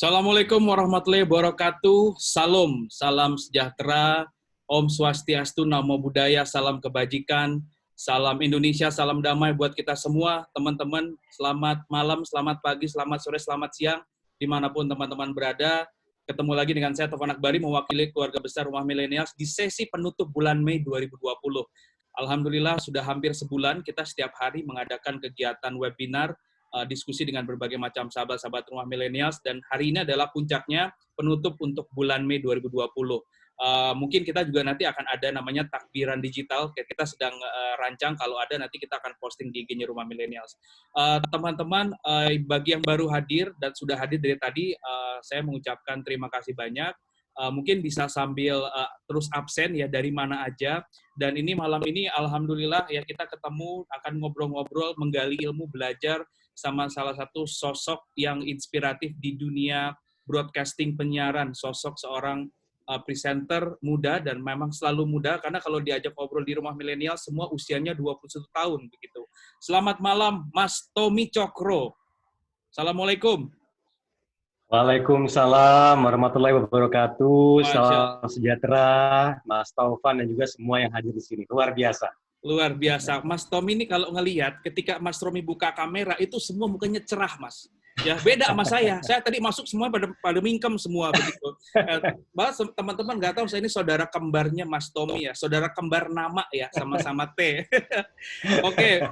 Assalamualaikum warahmatullahi wabarakatuh. Salam sejahtera, Om Swastiastu, Namo Buddhaya, salam kebajikan, salam Indonesia, salam damai buat kita semua, teman-teman. Selamat malam, selamat pagi, selamat sore, selamat siang, dimanapun teman-teman berada. Ketemu lagi dengan saya, Taufan Akbari, mewakili keluarga besar Rumah Milenials di sesi penutup bulan Mei 2020. Alhamdulillah sudah hampir sebulan kita setiap hari mengadakan kegiatan webinar, diskusi dengan berbagai macam sahabat-sahabat Rumah Milenials, dan hari ini adalah puncaknya penutup untuk bulan Mei 2020. Mungkin kita juga nanti akan ada namanya takbiran digital, kita sedang rancang, kalau ada nanti kita akan posting di IG-nya Rumah Milenials. Teman-teman, bagi yang baru hadir dan sudah hadir dari tadi, saya mengucapkan terima kasih banyak. Mungkin bisa sambil terus absen ya, dari mana aja. Dan ini malam ini alhamdulillah ya kita ketemu, akan ngobrol-ngobrol, menggali ilmu, belajar sama salah satu sosok yang inspiratif di dunia broadcasting penyiaran, sosok seorang presenter muda, dan memang selalu muda, karena kalau diajak ngobrol di Rumah Milenial semua usianya 21 tahun begitu. Selamat malam Mas Tommy Cokro. Assalamualaikum. Waalaikumsalam warahmatullahi wabarakatuh. Masya. Salam sejahtera, Mas Taufan dan juga semua yang hadir di sini. Luar biasa. Luar biasa. Mas Tommy ini kalau ngelihat ketika Mas Tommy buka kamera itu semua mukanya cerah, Mas. Ya, beda sama saya. Saya tadi masuk semua pada mingkem semua begitu. Bahas teman-teman nggak tahu, saya ini saudara kembarnya Mas Tommy ya, saudara kembar nama ya, sama-sama T. Oke.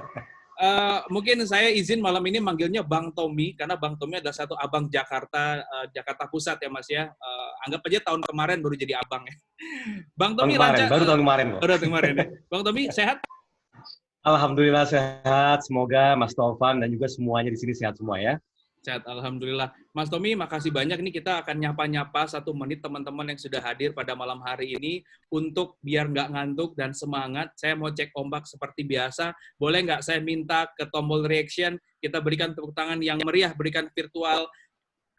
Mungkin saya izin malam ini manggilnya Bang Tommy, karena Bang Tommy adalah satu abang Jakarta, Jakarta Pusat ya Mas ya. Anggap aja tahun kemarin baru jadi abang ya. Bang Tommy baru tahun kemarin kok. Baru tahun kemarin ya. Bang Tommy sehat? Alhamdulillah sehat. Semoga Mas Taufan dan juga semuanya di sini sehat semua ya. Sehat, alhamdulillah. Mas Tommy, makasih banyak. Ini kita akan nyapa-nyapa 1 menit teman-teman yang sudah hadir pada malam hari ini. Untuk biar nggak ngantuk dan semangat, saya mau cek ombak seperti biasa. Boleh nggak saya minta ke tombol reaction, kita berikan tepuk tangan yang meriah, berikan virtual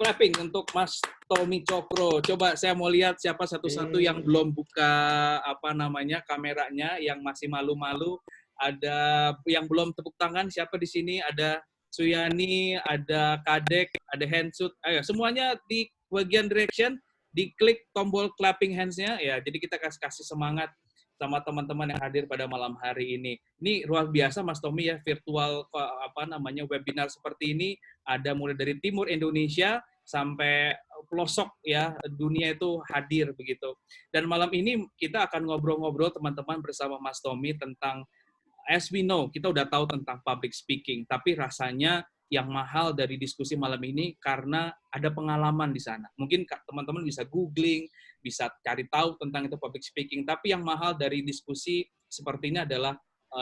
clapping untuk Mas Tommy Cokro. Coba saya mau lihat siapa satu-satu yang belum buka kameranya, yang masih malu-malu. Ada yang belum tepuk tangan, siapa di sini? Ada Suyani, ada Kadek, ada Hensut. Ayo, semuanya di bagian direction, diklik tombol clapping hands-nya ya. Jadi kita kasih semangat sama teman-teman yang hadir pada malam hari ini. Ini luar biasa Mas Tommy ya, virtual webinar seperti ini, ada mulai dari timur Indonesia sampai pelosok ya dunia itu hadir begitu. Dan malam ini kita akan ngobrol-ngobrol teman-teman bersama Mas Tommy tentang, as we know, kita udah tahu tentang public speaking, tapi rasanya yang mahal dari diskusi malam ini karena ada pengalaman di sana. Mungkin teman-teman bisa googling, bisa cari tahu tentang itu public speaking, tapi yang mahal dari diskusi seperti ini adalah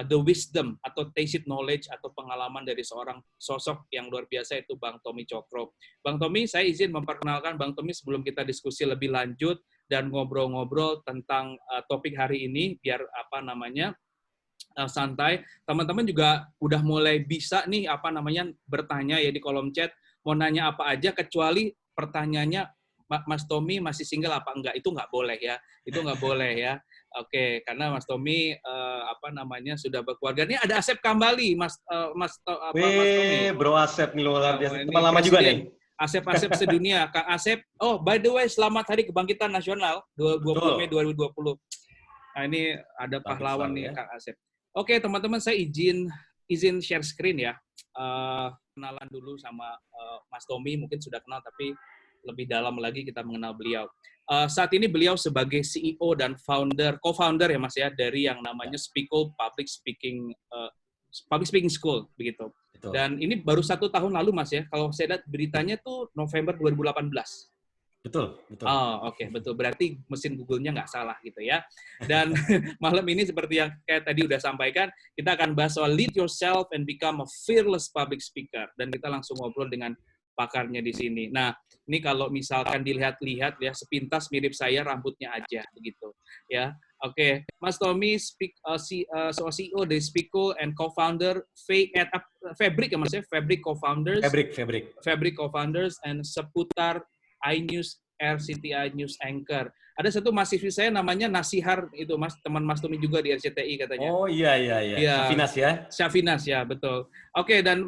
the wisdom atau tacit knowledge atau pengalaman dari seorang sosok yang luar biasa, itu Bang Tommy Cokro. Bang Tommy, saya izin memperkenalkan Bang Tommy sebelum kita diskusi lebih lanjut dan ngobrol-ngobrol tentang topik hari ini, biar santai. Teman-teman juga udah mulai bisa nih bertanya ya di kolom chat, mau nanya apa aja, kecuali pertanyaannya Mas Tommy masih single apa enggak, itu nggak boleh ya. Itu nggak boleh ya. Oke, karena Mas Tommy sudah berkeluarga. Ini ada Asep Kambali, Mas Tommy. Bro Asep nih luar biasa. Teman lama juga nih. Asep sedunia. Kang Asep, oh by the way, selamat Hari Kebangkitan Nasional 20 Mei 2020. Nah, ini ada pahlawan nih ya. Kang Asep. Oke, teman-teman, saya izin share screen ya. Kenalan dulu sama Mas Tommy, mungkin sudah kenal, tapi lebih dalam lagi kita mengenal beliau. Saat ini beliau sebagai CEO dan co-founder ya Mas ya, dari yang namanya Speakle Public Speaking School begitu. Betul. Dan ini baru 1 tahun lalu Mas ya, kalau saya lihat beritanya tuh November 2018. Betul. Oh, oke, betul. Berarti mesin Google-nya nggak salah gitu ya. Dan malam ini seperti yang kayak tadi udah sampaikan, kita akan bahas soal lead yourself and become a fearless public speaker. Dan kita langsung ngobrol dengan pakarnya di sini. Nah, ini kalau misalkan dilihat-lihat ya, sepintas mirip saya, rambutnya aja begitu ya. Oke, Mas Tommy, CEO dari Speakle and co-founder Fabric ya Mas ya, Fabric co-founders. Fabric co-founders and seputar iNews RCTI News Anchor. Ada satu mahasiswi saya namanya Nasihar, itu Mas, teman Mas Tumi juga di RCTI katanya. Oh iya. Iya, Syafinas ya? Syafinas ya, betul. Oke, dan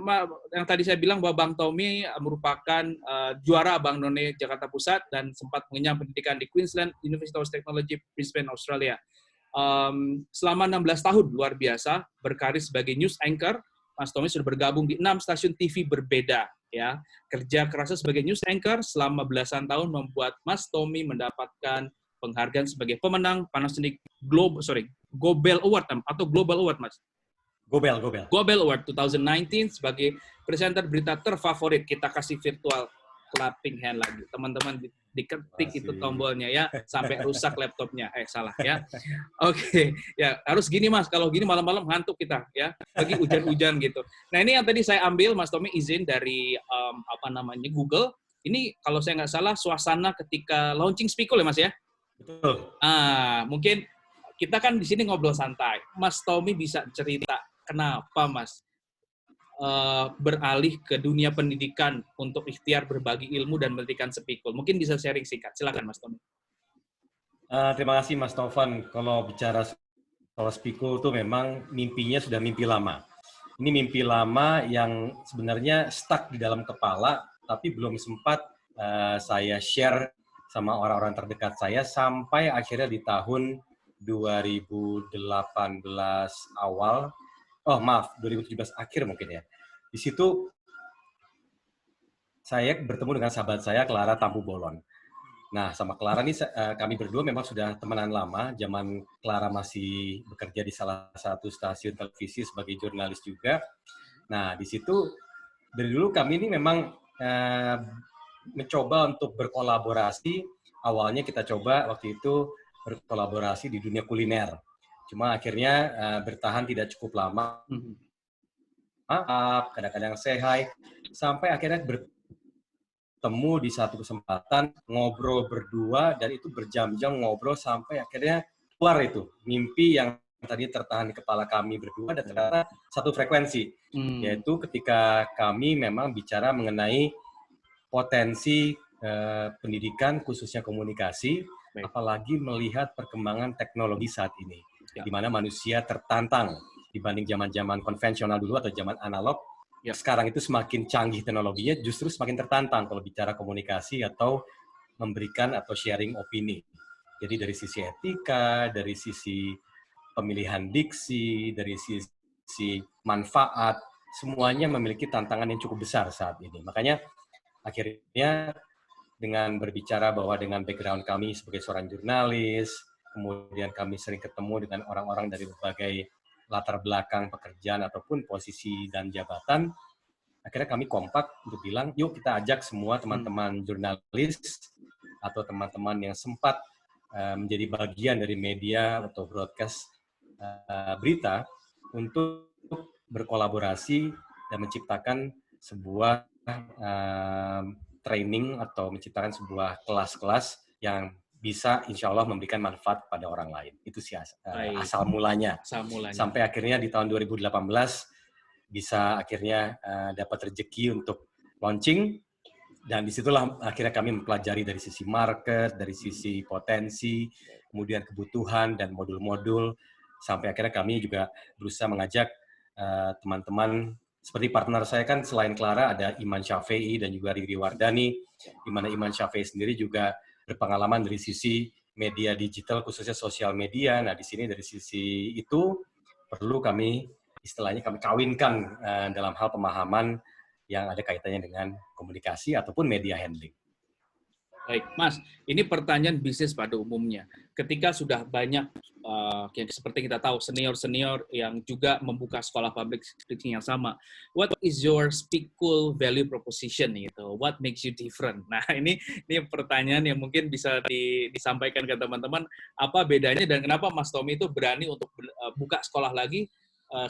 yang tadi saya bilang bahwa Bang Tommy merupakan juara Bank None Jakarta Pusat dan sempat mengenyam pendidikan di Queensland University of Technology, Brisbane, Australia. Selama 16 tahun, luar biasa, berkarir sebagai news anchor. Mas Tommy sudah bergabung di 6 stasiun TV berbeda. Ya, kerja kerasnya sebagai news anchor selama belasan tahun membuat Mas Tommy mendapatkan penghargaan sebagai pemenang Panasonic Gobel Award atau Global Award, Mas. Gobel Award 2019 sebagai presenter berita terfavorit. Kita kasih virtual clapping hand lagi. Teman-teman diketik itu tombolnya ya sampai rusak laptopnya. Salah ya. Oke, ya harus gini Mas. Kalau gini malam-malam ngantuk kita ya. Lagi hujan-hujan gitu. Nah, ini yang tadi saya ambil Mas Tommy izin dari Google. Ini kalau saya nggak salah suasana ketika launching Spikul ya Mas ya? Betul. Mungkin kita kan di sini ngobrol santai. Mas Tommy bisa cerita kenapa Mas beralih ke dunia pendidikan untuk ikhtiar berbagi ilmu dan mendirikan Spikul. Mungkin bisa sharing singkat. Silakan Mas Tommy. Terima kasih Mas Taufan. Kalau bicara soal Spikul itu memang mimpinya sudah mimpi lama. Ini mimpi lama yang sebenarnya stuck di dalam kepala, tapi belum sempat saya share sama orang-orang terdekat saya sampai akhirnya di tahun 2018 awal, 2017 akhir mungkin ya. Di situ saya bertemu dengan sahabat saya, Clara Tampu Bolon. Nah, sama Clara nih kami berdua memang sudah temenan lama, zaman Clara masih bekerja di salah satu stasiun televisi sebagai jurnalis juga. Nah, di situ dari dulu kami ini memang mencoba untuk berkolaborasi. Awalnya kita coba waktu itu berkolaborasi di dunia kuliner. Cuma akhirnya bertahan tidak cukup lama. Maaf, kadang-kadang say hi, sampai akhirnya bertemu di satu kesempatan, ngobrol berdua, dan itu berjam-jam ngobrol sampai akhirnya keluar itu mimpi yang tadi tertahan di kepala kami berdua dan ternyata satu frekuensi, yaitu ketika kami memang bicara mengenai potensi pendidikan khususnya komunikasi, apalagi melihat perkembangan teknologi saat ini, di mana manusia tertantang dibanding zaman-zaman konvensional dulu atau zaman analog. Sekarang itu semakin canggih teknologinya, justru semakin tertantang kalau bicara komunikasi atau memberikan atau sharing opini. Jadi dari sisi etika, dari sisi pemilihan diksi, dari sisi manfaat, semuanya memiliki tantangan yang cukup besar saat ini. Makanya akhirnya dengan berbicara bahwa dengan background kami sebagai seorang jurnalis, kemudian kami sering ketemu dengan orang-orang dari berbagai latar belakang pekerjaan ataupun posisi dan jabatan, akhirnya kami kompak untuk bilang, yuk kita ajak semua teman-teman jurnalis atau teman-teman yang sempat menjadi bagian dari media atau broadcast berita untuk berkolaborasi dan menciptakan sebuah training atau menciptakan sebuah kelas-kelas yang bisa insya Allah memberikan manfaat pada orang lain. Itu sih asal mulanya. Sampai akhirnya di tahun 2018 bisa akhirnya dapat rezeki untuk launching, dan disitulah akhirnya kami mempelajari dari sisi market, dari sisi potensi, kemudian kebutuhan dan modul-modul, sampai akhirnya kami juga berusaha mengajak teman-teman. Seperti partner saya kan selain Clara ada Iman Syafei dan juga Riri Wardani, di mana Iman Syafei sendiri juga berpengalaman dari sisi media digital, khususnya sosial media. Nah, di sini dari sisi itu perlu kami, istilahnya kami kawinkan dalam hal pemahaman yang ada kaitannya dengan komunikasi ataupun media handling. Baik, Mas, ini pertanyaan bisnis pada umumnya. Ketika sudah banyak, yang seperti kita tahu, senior-senior yang juga membuka sekolah public speaking yang sama, what is your Spikul value proposition gitu? What makes you different? Nah, ini pertanyaan yang mungkin bisa disampaikan ke teman-teman. Apa bedanya dan kenapa Mas Tommy itu berani untuk buka sekolah lagi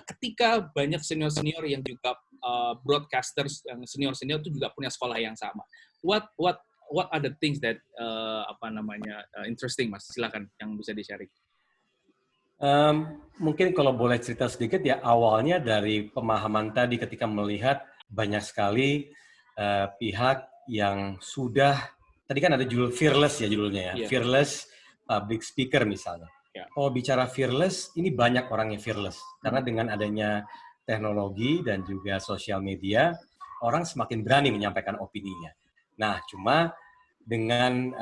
ketika banyak senior-senior yang juga broadcasters yang senior-senior itu juga punya sekolah yang sama. What are the things that interesting, Mas? Silakan yang bisa di-sharing. Mungkin kalau boleh cerita sedikit ya, awalnya dari pemahaman tadi ketika melihat banyak sekali pihak yang sudah tadi kan ada judul fearless ya judulnya ya, Iya. fearless public speaker misalnya. Ya. Kalau bicara fearless, ini banyak orang yang fearless karena dengan adanya teknologi dan juga sosial media, orang semakin berani menyampaikan opininya. Nah, cuma dengan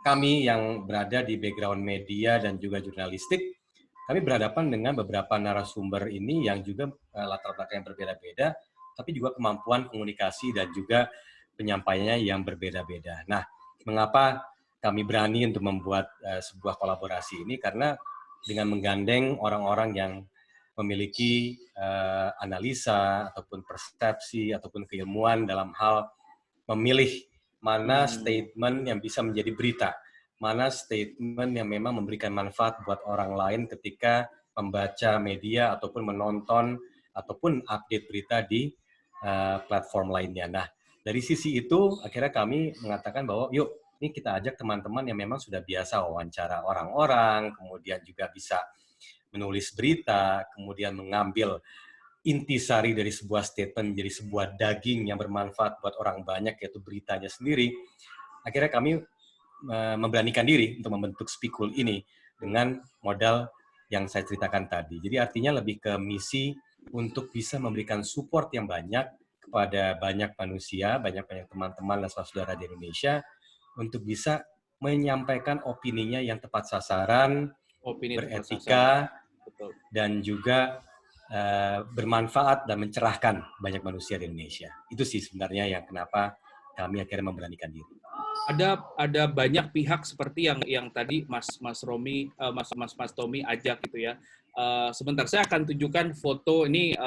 kami yang berada di background media dan juga jurnalistik, kami berhadapan dengan beberapa narasumber ini yang juga latar belakang yang berbeda-beda, tapi juga kemampuan komunikasi dan juga penyampaiannya yang berbeda-beda. Nah, mengapa kami berani untuk membuat sebuah kolaborasi ini? Karena dengan menggandeng orang-orang yang memiliki analisa ataupun persepsi ataupun keilmuan dalam hal memilih mana statement yang bisa menjadi berita, mana statement yang memang memberikan manfaat buat orang lain ketika membaca media ataupun menonton ataupun update berita di platform lainnya. Nah, dari sisi itu akhirnya kami mengatakan bahwa yuk ini kita ajak teman-teman yang memang sudah biasa wawancara orang-orang, kemudian juga bisa menulis berita, kemudian mengambil intisari dari sebuah statement menjadi sebuah daging yang bermanfaat buat orang banyak, yaitu beritanya sendiri. Akhirnya kami memberanikan diri untuk membentuk Speakul ini dengan modal yang saya ceritakan tadi. Jadi artinya lebih ke misi untuk bisa memberikan support yang banyak kepada banyak manusia, banyak teman-teman dan saudara di Indonesia untuk bisa menyampaikan opininya yang tepat sasaran, Opini tepat beretika, betul. dan juga bermanfaat dan mencerahkan banyak manusia di Indonesia. Itu sih sebenarnya yang kenapa kami akhirnya memberanikan diri. Ada banyak pihak seperti yang tadi Mas Romi, Mas Tommy ajak gitu ya. Sebentar saya akan tunjukkan foto ini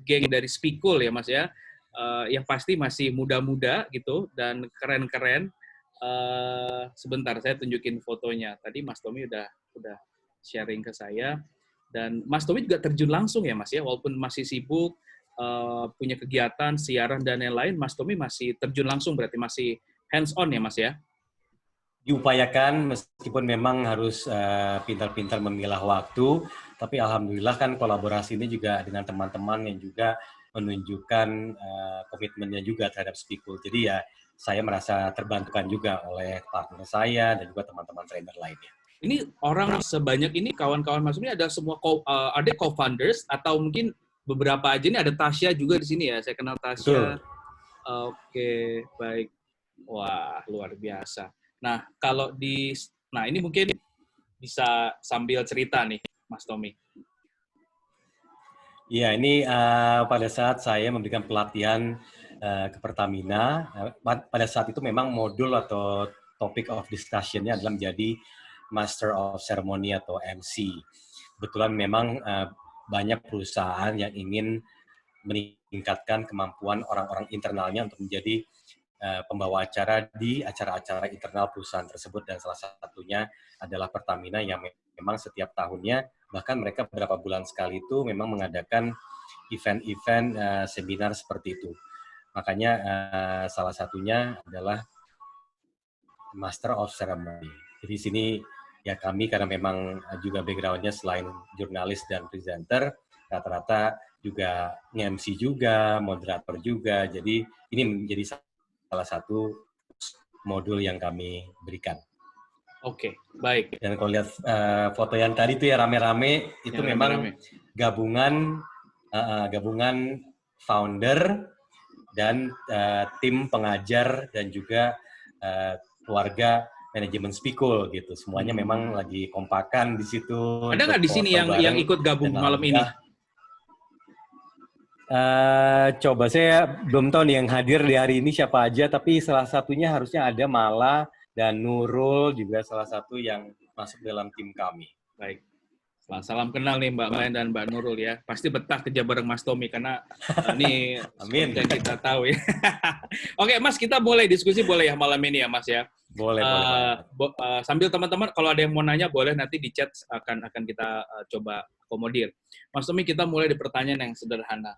geng dari Speakul ya Mas ya. Yang pasti masih muda-muda gitu dan keren-keren. Sebentar saya tunjukin fotonya. Tadi Mas Tommy udah sharing ke saya. Dan Mas Tommy juga terjun langsung ya Mas ya, walaupun masih sibuk, punya kegiatan, siaran, dan lain-lain, Mas Tommy masih terjun langsung, berarti masih hands-on ya Mas ya? Diupayakan meskipun memang harus pintar-pintar memilah waktu, tapi alhamdulillah kan kolaborasi ini juga dengan teman-teman yang juga menunjukkan komitmennya juga terhadap Speakul. Jadi ya saya merasa terbantukan juga oleh partner saya dan juga teman-teman trainer lainnya. Ini orang sebanyak ini, kawan-kawan Mas Tommy ada semua ada co-founders atau mungkin beberapa aja ini, ada Tasya juga di sini ya, saya kenal Tasya. Oke, baik. Wah, luar biasa. Nah, nah ini mungkin bisa sambil cerita nih, Mas Tommy. Iya, ini pada saat saya memberikan pelatihan ke Pertamina, pada saat itu memang modul atau topic of discussion-nya adalah menjadi Master of Ceremony atau MC. Kebetulan memang banyak perusahaan yang ingin meningkatkan kemampuan orang-orang internalnya untuk menjadi pembawa acara di acara-acara internal perusahaan tersebut, dan salah satunya adalah Pertamina yang memang setiap tahunnya, bahkan mereka beberapa bulan sekali itu memang mengadakan event-event seminar seperti itu. Makanya salah satunya adalah Master of Ceremony. Jadi sini ya kami karena memang juga background-nya selain jurnalis dan presenter, rata-rata juga nge-MC juga, moderator juga. Jadi ini menjadi salah satu modul yang kami berikan. Oke, baik. Dan kalau lihat foto yang tadi itu ya rame-rame, itu yang memang gabungan founder dan tim pengajar dan juga keluarga manajemen Speakul gitu. Semuanya memang lagi kompakan di situ. Ada nggak di sini yang ikut gabung malam ini? Coba saya belum tahu nih yang hadir di hari ini siapa aja, tapi salah satunya harusnya ada Mala dan Nurul juga salah satu yang masuk dalam tim kami. Baik. Salam kenal nih Mbak Mayan dan Mbak Nurul ya. Pasti betah kerja bareng Mas Tommy karena ini seperti yang kita tahu ya. Oke Mas, kita boleh diskusi boleh ya malam ini ya Mas ya. Boleh. Sambil teman-teman kalau ada yang mau nanya boleh nanti di chat, akan kita coba akomodir. Mas Tommy, kita mulai di pertanyaan yang sederhana.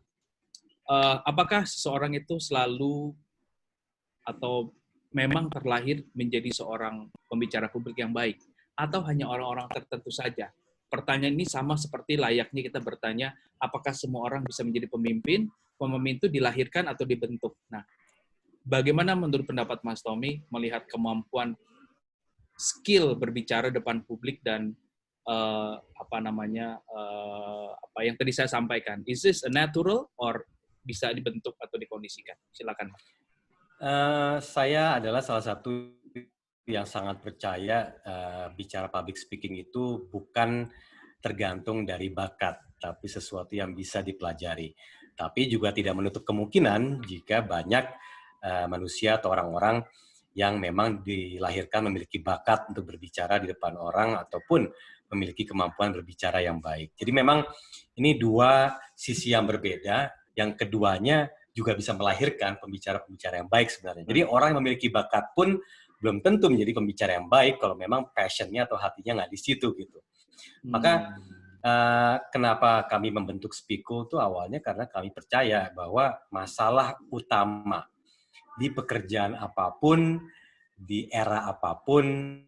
Apakah seseorang itu selalu atau memang terlahir menjadi seorang pembicara publik yang baik, atau hanya orang-orang tertentu saja? Pertanyaan ini sama seperti layaknya kita bertanya, apakah semua orang bisa menjadi pemimpin? Pemimpin itu dilahirkan atau dibentuk? Nah, Bagaimana menurut pendapat Mas Tommy melihat kemampuan skill berbicara depan publik dan apa yang tadi saya sampaikan? Is this a natural or bisa dibentuk atau dikondisikan? Silakan, Mas. Saya adalah salah satu yang sangat percaya bicara public speaking itu bukan tergantung dari bakat, tapi sesuatu yang bisa dipelajari. Tapi juga tidak menutup kemungkinan jika banyak manusia atau orang-orang yang memang dilahirkan memiliki bakat untuk berbicara di depan orang ataupun memiliki kemampuan berbicara yang baik. Jadi memang ini dua sisi yang berbeda, yang keduanya juga bisa melahirkan pembicara-pembicara yang baik sebenarnya. Jadi orang yang memiliki bakat pun belum tentu menjadi pembicara yang baik kalau memang passion-nya atau hatinya nggak di situ gitu. Maka kenapa kami membentuk Spikul itu awalnya karena kami percaya bahwa masalah utama di pekerjaan apapun, di era apapun,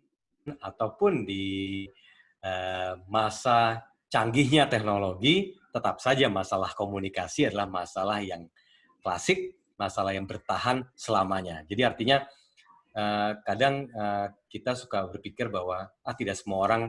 ataupun di masa canggihnya teknologi, tetap saja masalah komunikasi adalah masalah yang klasik, masalah yang bertahan selamanya. Jadi artinya kadang kita suka berpikir bahwa tidak semua orang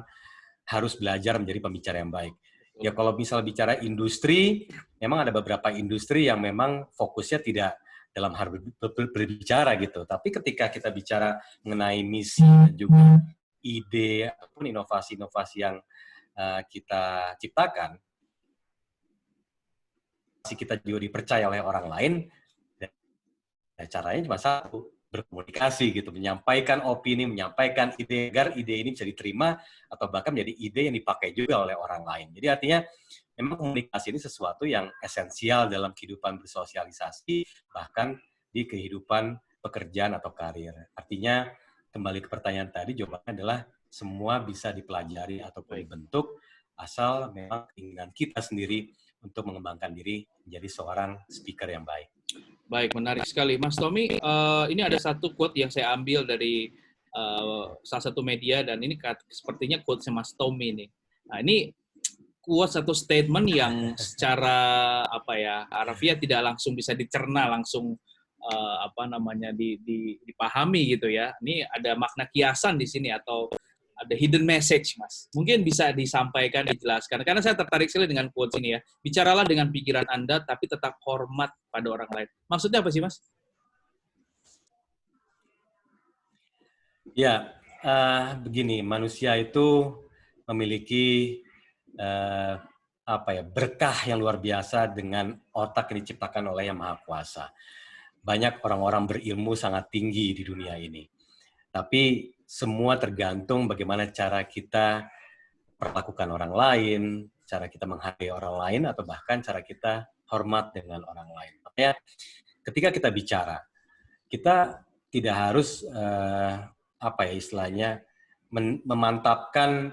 harus belajar menjadi pembicara yang baik. Ya kalau misal bicara industri, memang ada beberapa industri yang memang fokusnya tidak dalam hal berbicara gitu. Tapi ketika kita bicara mengenai misi dan juga ide ataupun inovasi-inovasi yang kita ciptakan, kita juga dipercaya oleh orang lain, dan caranya cuma satu, berkomunikasi gitu, menyampaikan opini, menyampaikan ide agar ide ini bisa diterima atau bahkan menjadi ide yang dipakai juga oleh orang lain. Jadi artinya memang komunikasi ini sesuatu yang esensial dalam kehidupan bersosialisasi, bahkan di kehidupan pekerjaan atau karir. Artinya kembali ke pertanyaan tadi, jawabannya adalah semua bisa dipelajari ataupun dibentuk asal memang keinginan kita sendiri untuk mengembangkan diri menjadi seorang speaker yang baik. Baik, menarik sekali. Mas Tommy, ini ada satu quote yang saya ambil dari salah satu media, dan ini sepertinya quote-nya Mas Tommy nih. Nah, ini quote satu statement yang secara harfiah tidak langsung bisa dicerna, langsung dipahami gitu ya. Ini ada makna kiasan di sini atau ada hidden message, Mas. Mungkin bisa disampaikan, dijelaskan. Karena saya tertarik sekali dengan quotes ini ya. Bicaralah dengan pikiran Anda, tapi tetap hormat pada orang lain. Maksudnya apa sih, Mas? Ya, begini, manusia itu memiliki berkah yang luar biasa dengan otak yang diciptakan oleh Yang Maha Kuasa. Banyak orang-orang berilmu sangat tinggi di dunia ini. Tapi semua tergantung bagaimana cara kita perlakukan orang lain, cara kita menghargai orang lain, atau bahkan cara kita hormat dengan orang lain. Makanya ketika kita bicara, kita tidak harus memantapkan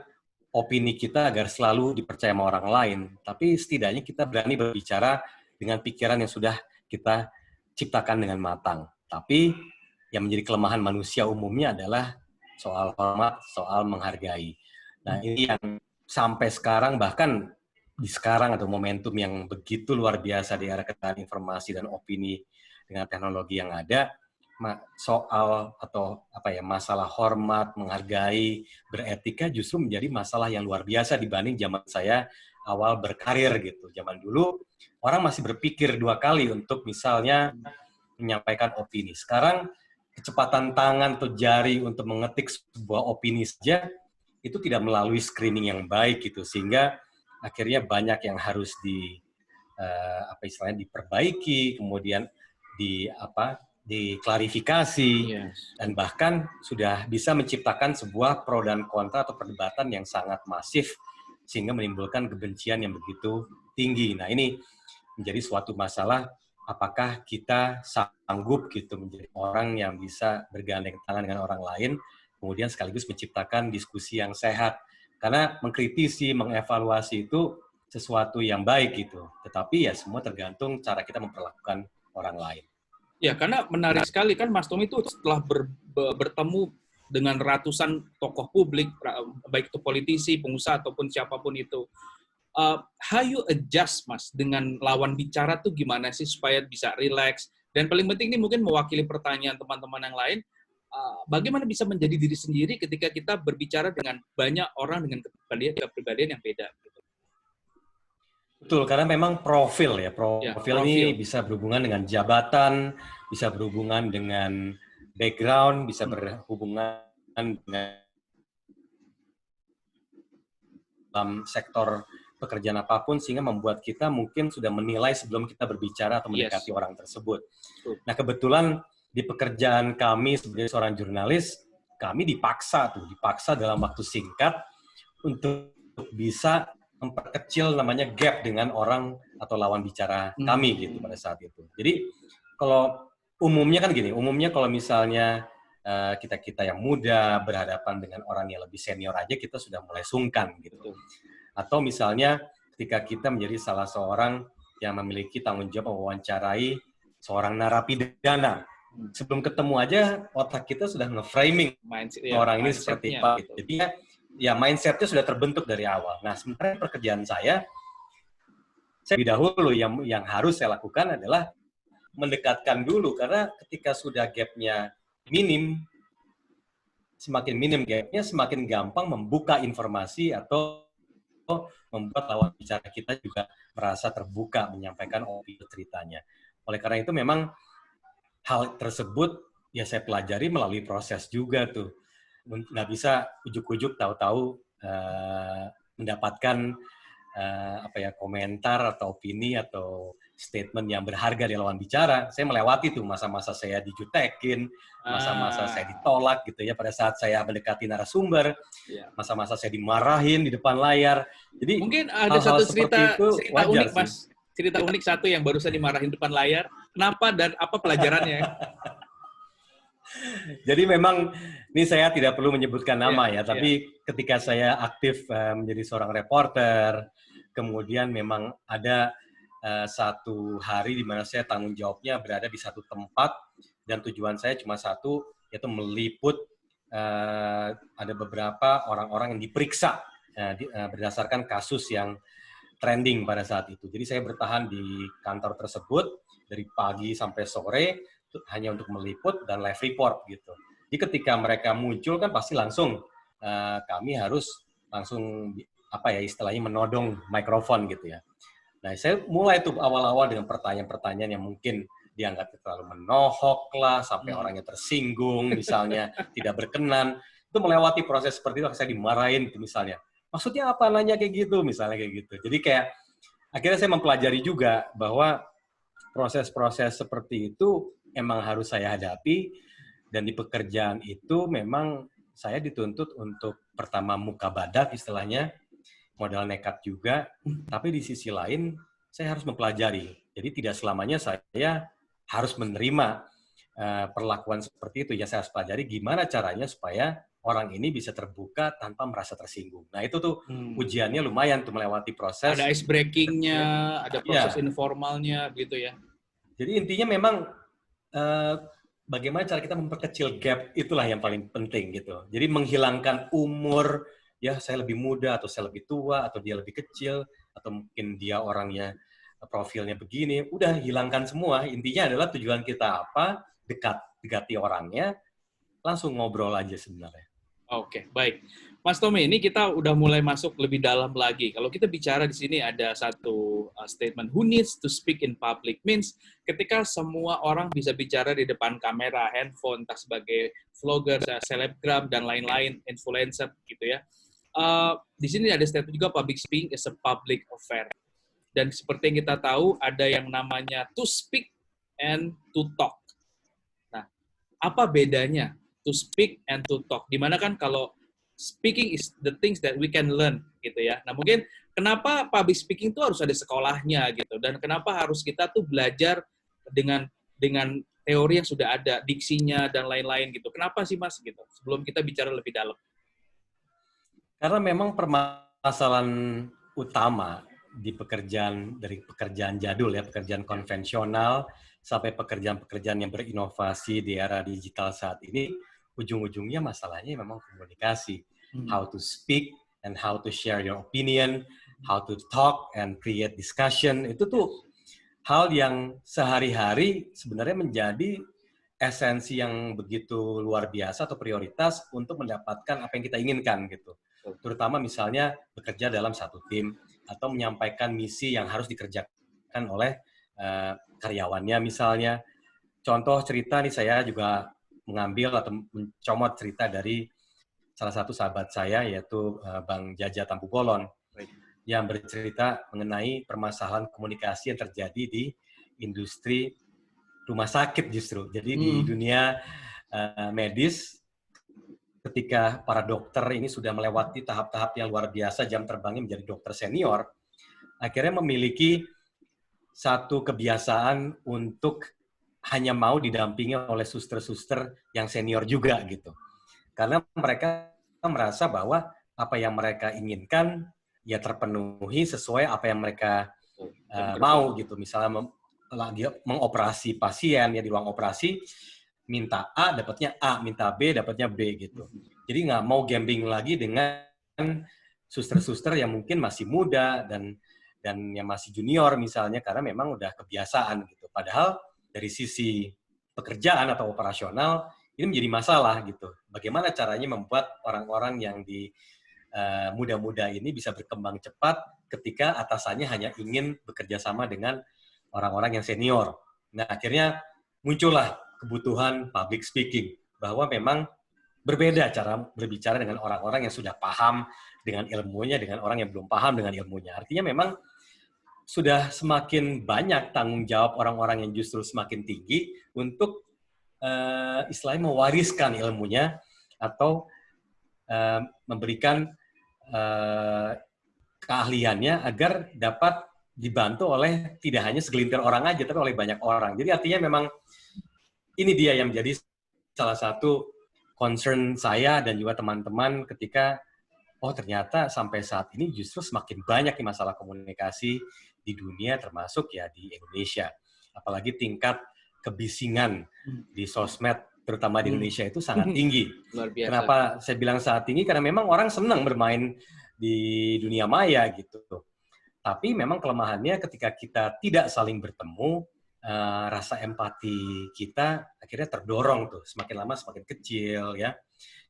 opini kita agar selalu dipercaya sama orang lain, tapi setidaknya kita berani berbicara dengan pikiran yang sudah kita ciptakan dengan matang. Tapi yang menjadi kelemahan manusia umumnya adalah soal hormat, soal menghargai. Nah, ini yang sampai sekarang, bahkan di sekarang atau momentum yang begitu luar biasa di era kekayaan informasi dan opini dengan teknologi yang ada, soal atau masalah hormat, menghargai, beretika justru menjadi masalah yang luar biasa dibanding zaman saya awal berkarir gitu. Zaman dulu orang masih berpikir dua kali untuk misalnya menyampaikan opini. Sekarang kecepatan tangan atau jari untuk mengetik sebuah opini saja itu tidak melalui screening yang baik gitu, sehingga akhirnya banyak yang harus diperbaiki, kemudian diklarifikasi, dan bahkan sudah bisa menciptakan sebuah pro dan kontra atau perdebatan yang sangat masif sehingga menimbulkan kebencian yang begitu tinggi. Nah, ini menjadi suatu masalah, apakah kita sanggup gitu menjadi orang yang bisa bergandeng tangan dengan orang lain, kemudian sekaligus menciptakan diskusi yang sehat. Karena mengkritisi, mengevaluasi itu sesuatu yang baik gitu. Tetapi ya semua tergantung cara kita memperlakukan orang lain. Ya, karena menarik sekali kan Mas Tommy itu setelah bertemu dengan ratusan tokoh publik, baik itu politisi, pengusaha, ataupun siapapun itu. How you adjust, Mas, dengan lawan bicara tuh gimana sih supaya bisa relax, Dan paling penting ini mungkin mewakili pertanyaan teman-teman yang lain, bagaimana bisa menjadi diri sendiri ketika kita berbicara dengan banyak orang dengan kepribadian yang beda. Gitu. Betul, karena memang profil ya, Ya, profil ini profil. bisa berhubungan dengan jabatan, bisa berhubungan dengan background, bisa berhubungan dengan dalam sektor pekerjaan apapun, sehingga membuat kita mungkin sudah menilai sebelum kita berbicara atau mendekati Yes. orang tersebut. Nah, kebetulan di pekerjaan kami sebagai seorang jurnalis, kami dipaksa dalam waktu singkat untuk bisa memperkecil namanya gap dengan orang atau lawan bicara kami gitu pada saat itu. Jadi kalau umumnya kan gini, umumnya kalau misalnya kita yang muda berhadapan dengan orang yang lebih senior aja kita sudah mulai sungkan gitu. Atau misalnya ketika kita menjadi salah seorang yang memiliki tanggung jawab mewawancarai seorang narapidana, sebelum ketemu aja otak kita sudah nge-framing orang ini seperti apa. Gitu. Jadi ya mindset-nya sudah terbentuk dari awal. Nah, sementara pekerjaan saya lebih dahulu yang harus saya lakukan adalah mendekatkan dulu, karena ketika sudah gap-nya minim, semakin minim gap-nya, semakin gampang membuka informasi atau membuat lawan bicara kita juga merasa terbuka menyampaikan opini ceritanya. Oleh karena itu memang hal tersebut ya saya pelajari melalui proses juga tuh. Nggak bisa ujuk-ujuk tahu-tahu mendapatkan komentar atau opini atau statement yang berharga di lawan bicara. Saya melewati tuh masa-masa saya dijutekin, masa-masa saya ditolak gitu ya pada saat saya mendekati narasumber, masa-masa saya dimarahin di depan layar. Jadi mungkin ada hal-hal satu cerita unik sih. Mas, cerita unik satu yang barusan dimarahin depan layar. Kenapa dan apa pelajarannya? Jadi memang ini saya tidak perlu menyebutkan nama tapi ketika saya aktif menjadi seorang reporter, kemudian memang ada satu hari di mana saya tanggung jawabnya berada di satu tempat dan tujuan saya cuma satu, yaitu meliput ada beberapa orang-orang yang diperiksa berdasarkan kasus yang trending pada saat itu. Jadi saya bertahan di kantor tersebut dari pagi sampai sore hanya untuk meliput dan live report gitu. Jadi ketika mereka muncul kan pasti langsung kami harus langsung istilahnya menodong mikrofon gitu ya. Nah, saya mulai tuh awal-awal dengan pertanyaan-pertanyaan yang mungkin dianggap terlalu menohok lah, sampai orangnya tersinggung, misalnya tidak berkenan. Itu melewati proses seperti itu, saya dimarahin gitu misalnya. Maksudnya apa nanya kayak gitu, misalnya kayak gitu. Jadi kayak akhirnya saya mempelajari juga bahwa proses-proses seperti itu emang harus saya hadapi, dan di pekerjaan itu memang saya dituntut untuk pertama muka badak istilahnya, modal nekat juga, tapi di sisi lain saya harus mempelajari. Jadi tidak selamanya saya harus menerima perlakuan seperti itu. Ya saya harus pelajari gimana caranya supaya orang ini bisa terbuka tanpa merasa tersinggung. Nah itu tuh ujiannya lumayan tuh melewati proses. Ada ice breaking-nya, ada proses informalnya gitu ya. Jadi intinya memang bagaimana cara kita memperkecil gap itulah yang paling penting gitu. Jadi menghilangkan umur, ya saya lebih muda atau saya lebih tua atau dia lebih kecil atau mungkin dia orangnya profilnya begini, udah hilangkan semua. Intinya adalah tujuan kita apa, dekati orangnya, langsung ngobrol aja sebenarnya. Oke, baik. Mas Tommy, ini kita udah mulai masuk lebih dalam lagi. Kalau kita bicara di sini ada satu statement, who needs to speak in public, means ketika semua orang bisa bicara di depan kamera, handphone, entah sebagai vlogger, selebgram, dan lain-lain, influencer gitu ya. Di sini ada statement juga, public speaking is a public affair. Dan seperti yang kita tahu, ada yang namanya to speak and to talk. Nah, apa bedanya to speak and to talk? Dimana kan kalau speaking is the things that we can learn, gitu ya. Nah, mungkin kenapa public speaking itu harus ada sekolahnya, gitu. Dan kenapa harus kita tuh belajar dengan teori yang sudah ada, diksinya, dan lain-lain, gitu. Kenapa sih, Mas? Gitu. Sebelum kita bicara lebih dalam. Karena memang permasalahan utama di dari pekerjaan jadul ya, pekerjaan konvensional sampai pekerjaan-pekerjaan yang berinovasi di era digital saat ini, ujung-ujungnya masalahnya memang komunikasi. How to speak and how to share your opinion, how to talk and create discussion, itu tuh hal yang sehari-hari sebenarnya menjadi esensi yang begitu luar biasa atau prioritas untuk mendapatkan apa yang kita inginkan gitu. Terutama misalnya bekerja dalam satu tim atau menyampaikan misi yang harus dikerjakan oleh karyawannya misalnya. Contoh cerita nih, saya juga mengambil atau mencomot cerita dari salah satu sahabat saya, yaitu Bang Jaja Tampubolon, yang bercerita mengenai permasalahan komunikasi yang terjadi di industri rumah sakit justru. Jadi di dunia medis, ketika para dokter ini sudah melewati tahap-tahap yang luar biasa, jam terbangnya menjadi dokter senior, akhirnya memiliki satu kebiasaan untuk hanya mau didampingi oleh suster-suster yang senior juga gitu. Karena mereka merasa bahwa apa yang mereka inginkan ya terpenuhi sesuai apa yang mereka mau gitu. Misalnya lagi mengoperasi pasien ya di ruang operasi, minta A dapatnya A, minta B dapatnya B gitu. Jadi nggak mau gambling lagi dengan suster-suster yang mungkin masih muda dan yang masih junior misalnya, karena memang udah kebiasaan gitu. Padahal dari sisi pekerjaan atau operasional ini menjadi masalah gitu. Bagaimana caranya membuat orang-orang yang di muda-muda ini bisa berkembang cepat ketika atasannya hanya ingin bekerja sama dengan orang-orang yang senior. Nah, akhirnya muncullah kebutuhan public speaking, bahwa memang berbeda cara berbicara dengan orang-orang yang sudah paham dengan ilmunya, dengan orang yang belum paham dengan ilmunya. Artinya memang sudah semakin banyak tanggung jawab orang-orang yang justru semakin tinggi untuk istilahnya mewariskan ilmunya atau memberikan keahliannya agar dapat dibantu oleh tidak hanya segelintir orang aja, tapi oleh banyak orang. Jadi artinya memang ini dia yang menjadi salah satu concern saya dan juga teman-teman ketika, oh ternyata sampai saat ini justru semakin banyak nih masalah komunikasi di dunia, termasuk ya di Indonesia. Apalagi tingkat kebisingan di sosmed, terutama di Indonesia itu sangat tinggi. Luar biasa. Kenapa saya bilang saat tinggi? Karena memang orang senang bermain di dunia maya gitu. Tapi memang kelemahannya ketika kita tidak saling bertemu, rasa empati kita akhirnya terdorong tuh, semakin lama semakin kecil ya.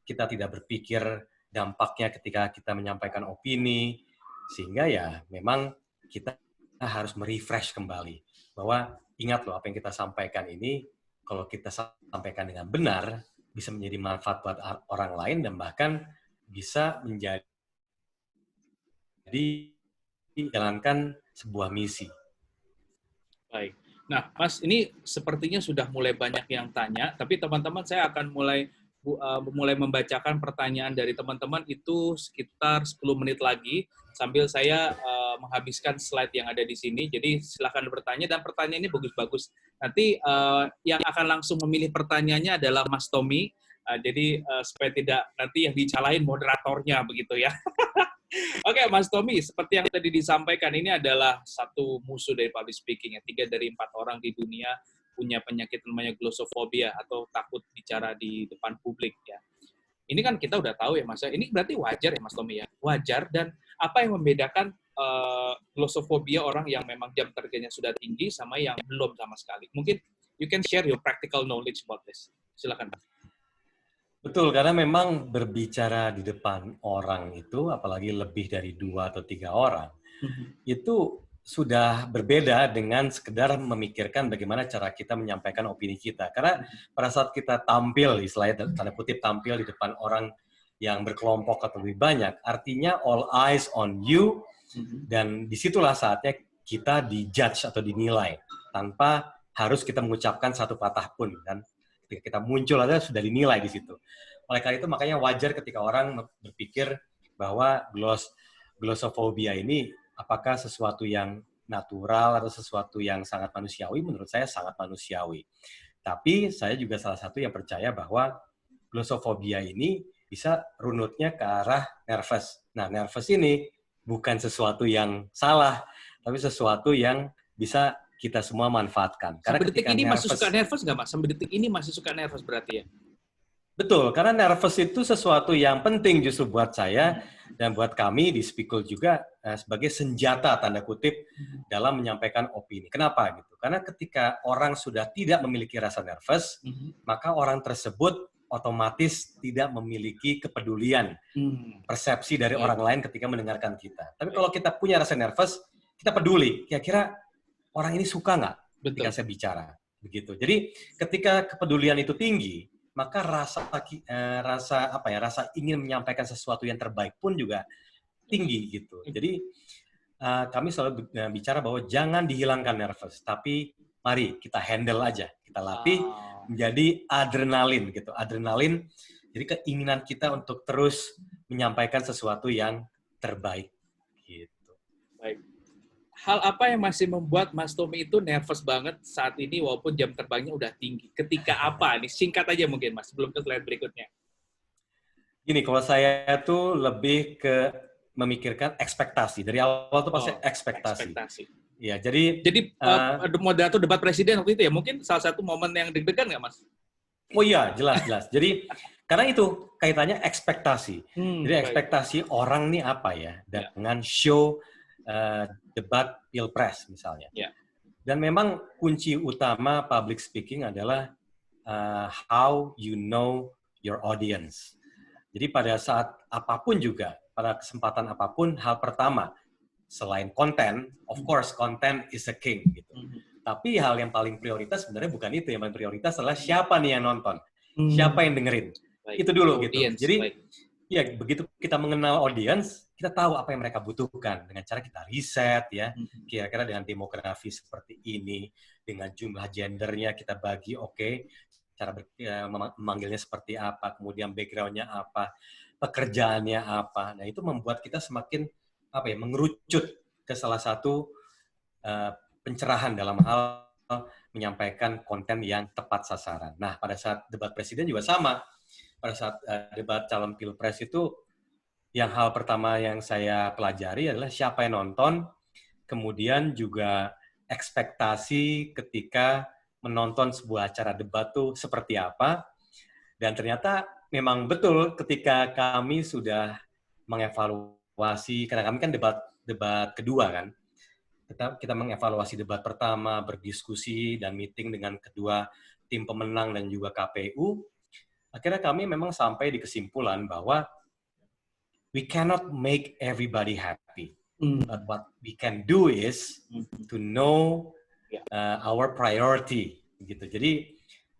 Kita tidak berpikir dampaknya ketika kita menyampaikan opini, sehingga ya memang kita harus merefresh kembali bahwa ingat loh, apa yang kita sampaikan ini kalau kita sampaikan dengan benar bisa menjadi manfaat buat orang lain dan bahkan bisa menjadi menjalankan sebuah misi. Baik. Nah, Mas, ini sepertinya sudah mulai banyak yang tanya, tapi teman-teman saya akan mulai membacakan pertanyaan dari teman-teman itu sekitar 10 menit lagi, sambil saya menghabiskan slide yang ada di sini. Jadi silakan bertanya, dan pertanyaan ini bagus-bagus. Nanti yang akan langsung memilih pertanyaannya adalah Mas Tommy. Jadi supaya tidak nanti yang dicalahin moderatornya begitu ya. Oke, Mas Tommy, seperti yang tadi disampaikan, ini adalah satu musuh dari public speaking ya. 3 dari 4 orang di dunia punya penyakit namanya glossophobia atau takut bicara di depan publik ya. Ini kan kita udah tahu ya Mas, ini berarti wajar ya Mas Tommy ya? Wajar, dan apa yang membedakan glossophobia orang yang memang jam kerjanya sudah tinggi sama yang belum sama sekali? Mungkin you can share your practical knowledge about this. Silakan Mas. Betul, karena memang berbicara di depan orang itu, apalagi lebih dari 2 atau 3 orang, itu sudah berbeda dengan sekedar memikirkan bagaimana cara kita menyampaikan opini kita. Karena pada saat kita tampil, istilahnya tanda kutip tampil di depan orang yang berkelompok atau lebih banyak, artinya all eyes on you, dan disitulah saatnya kita dijudge atau dinilai, tanpa harus kita mengucapkan satu patah pun, dan ketika kita muncul aja sudah dinilai di situ. Oleh karena itu makanya wajar ketika orang berpikir bahwa glossophobia ini apakah sesuatu yang natural atau sesuatu yang sangat manusiawi. Menurut saya sangat manusiawi. Tapi saya juga salah satu yang percaya bahwa glossophobia ini bisa runutnya ke arah nervous. Nah, nervous ini bukan sesuatu yang salah, tapi sesuatu yang bisa kita semua manfaatkan. Karena sampai detik ini masih suka nervous nggak, Mas? Sampai detik ini masih suka nervous berarti ya? Betul, karena nervous itu sesuatu yang penting justru buat saya dan buat kami di Speakul juga sebagai senjata tanda kutip dalam menyampaikan opini. Kenapa gitu? Karena ketika orang sudah tidak memiliki rasa nervous, maka orang tersebut otomatis tidak memiliki kepedulian, persepsi dari orang lain ketika mendengarkan kita. Tapi kalau kita punya rasa nervous, kita peduli. Kira-kira orang ini suka nggak ketika saya bicara? Begitu. Jadi ketika kepedulian itu tinggi, maka rasa ingin menyampaikan sesuatu yang terbaik pun juga tinggi gitu. Jadi kami selalu bicara bahwa jangan dihilangkan nervous, tapi mari kita handle aja, kita latih menjadi adrenalin gitu. Adrenalin, jadi keinginan kita untuk terus menyampaikan sesuatu yang terbaik gitu. Baik. Hal apa yang masih membuat Mas Tommy itu nervous banget saat ini walaupun jam terbangnya udah tinggi? Ketika apa? Nih singkat aja mungkin Mas, sebelum ke slide berikutnya. Gini, kalau saya tuh lebih ke memikirkan ekspektasi. Dari awal tuh pasti ekspektasi. Ya, jadi moderator debat presiden waktu itu ya, mungkin salah satu momen yang deg-degan nggak Mas? Oh iya, jelas. Jadi karena itu kaitannya ekspektasi. Jadi ekspektasi orang nih apa ya dengan show debat pilpres misalnya. Dan memang kunci utama public speaking adalah how you know your audience. Jadi pada saat apapun juga, pada kesempatan apapun, hal pertama selain konten, of course content is a king gitu. Tapi hal yang paling prioritas sebenarnya bukan itu, yang paling prioritas adalah siapa nih yang nonton, siapa yang dengerin. Itu dulu gitu. Jadi ya begitu kita mengenal audience, kita tahu apa yang mereka butuhkan dengan cara kita riset ya, kira-kira dengan demografi seperti ini, dengan jumlah gendernya kita bagi, cara memanggilnya seperti apa, kemudian background-nya apa, pekerjaannya apa. Nah itu membuat kita semakin mengerucut ke salah satu pencerahan dalam hal menyampaikan konten yang tepat sasaran. Nah pada saat debat presiden juga sama. Pada saat debat calon pilpres itu, yang hal pertama yang saya pelajari adalah siapa yang nonton, kemudian juga ekspektasi ketika menonton sebuah acara debat tuh seperti apa, dan ternyata memang betul ketika kami sudah mengevaluasi, karena kami kan debat kedua kan, kita mengevaluasi debat pertama, berdiskusi dan meeting dengan kedua tim pemenang dan juga KPU, akhirnya kami memang sampai di kesimpulan bahwa we cannot make everybody happy. But what we can do is to know our priority. Gitu. Jadi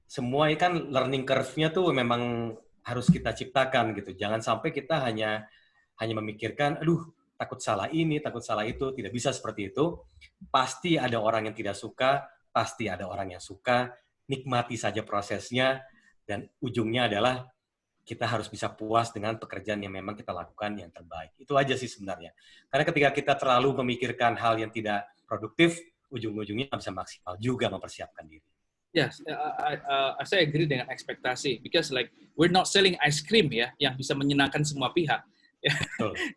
semua kan learning curve-nya tuh memang harus kita ciptakan gitu. Jangan sampai kita hanya memikirkan, aduh takut salah ini, takut salah itu. Tidak bisa seperti itu. Pasti ada orang yang tidak suka, pasti ada orang yang suka. Nikmati saja prosesnya. Dan ujungnya adalah kita harus bisa puas dengan pekerjaan yang memang kita lakukan yang terbaik. Itu aja sih sebenarnya. Karena ketika kita terlalu memikirkan hal yang tidak produktif, ujung-ujungnya bisa maksimal juga mempersiapkan diri. Yes, saya agree dengan ekspektasi. Because like we're not selling ice cream ya, yang bisa menyenangkan semua pihak.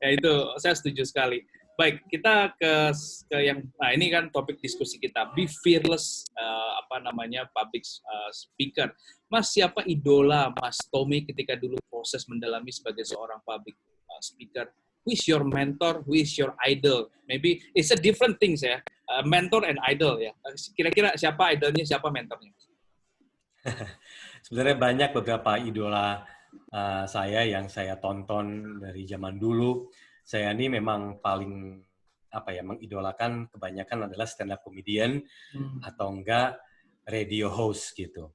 Ya itu saya setuju sekali. Baik, kita ke yang ini kan topik diskusi kita, be fearless public speaker. Mas, siapa idola Mas Tommy ketika dulu proses mendalami sebagai seorang public speaker? Who is your mentor? Who is your idol? Maybe it's a different things ya, mentor and idol ya. Kira-kira siapa idolnya, siapa mentornya? Sebenarnya banyak beberapa idola saya yang saya tonton dari zaman dulu. Saya ini memang paling mengidolakan kebanyakan adalah stand up comedian atau enggak radio host gitu.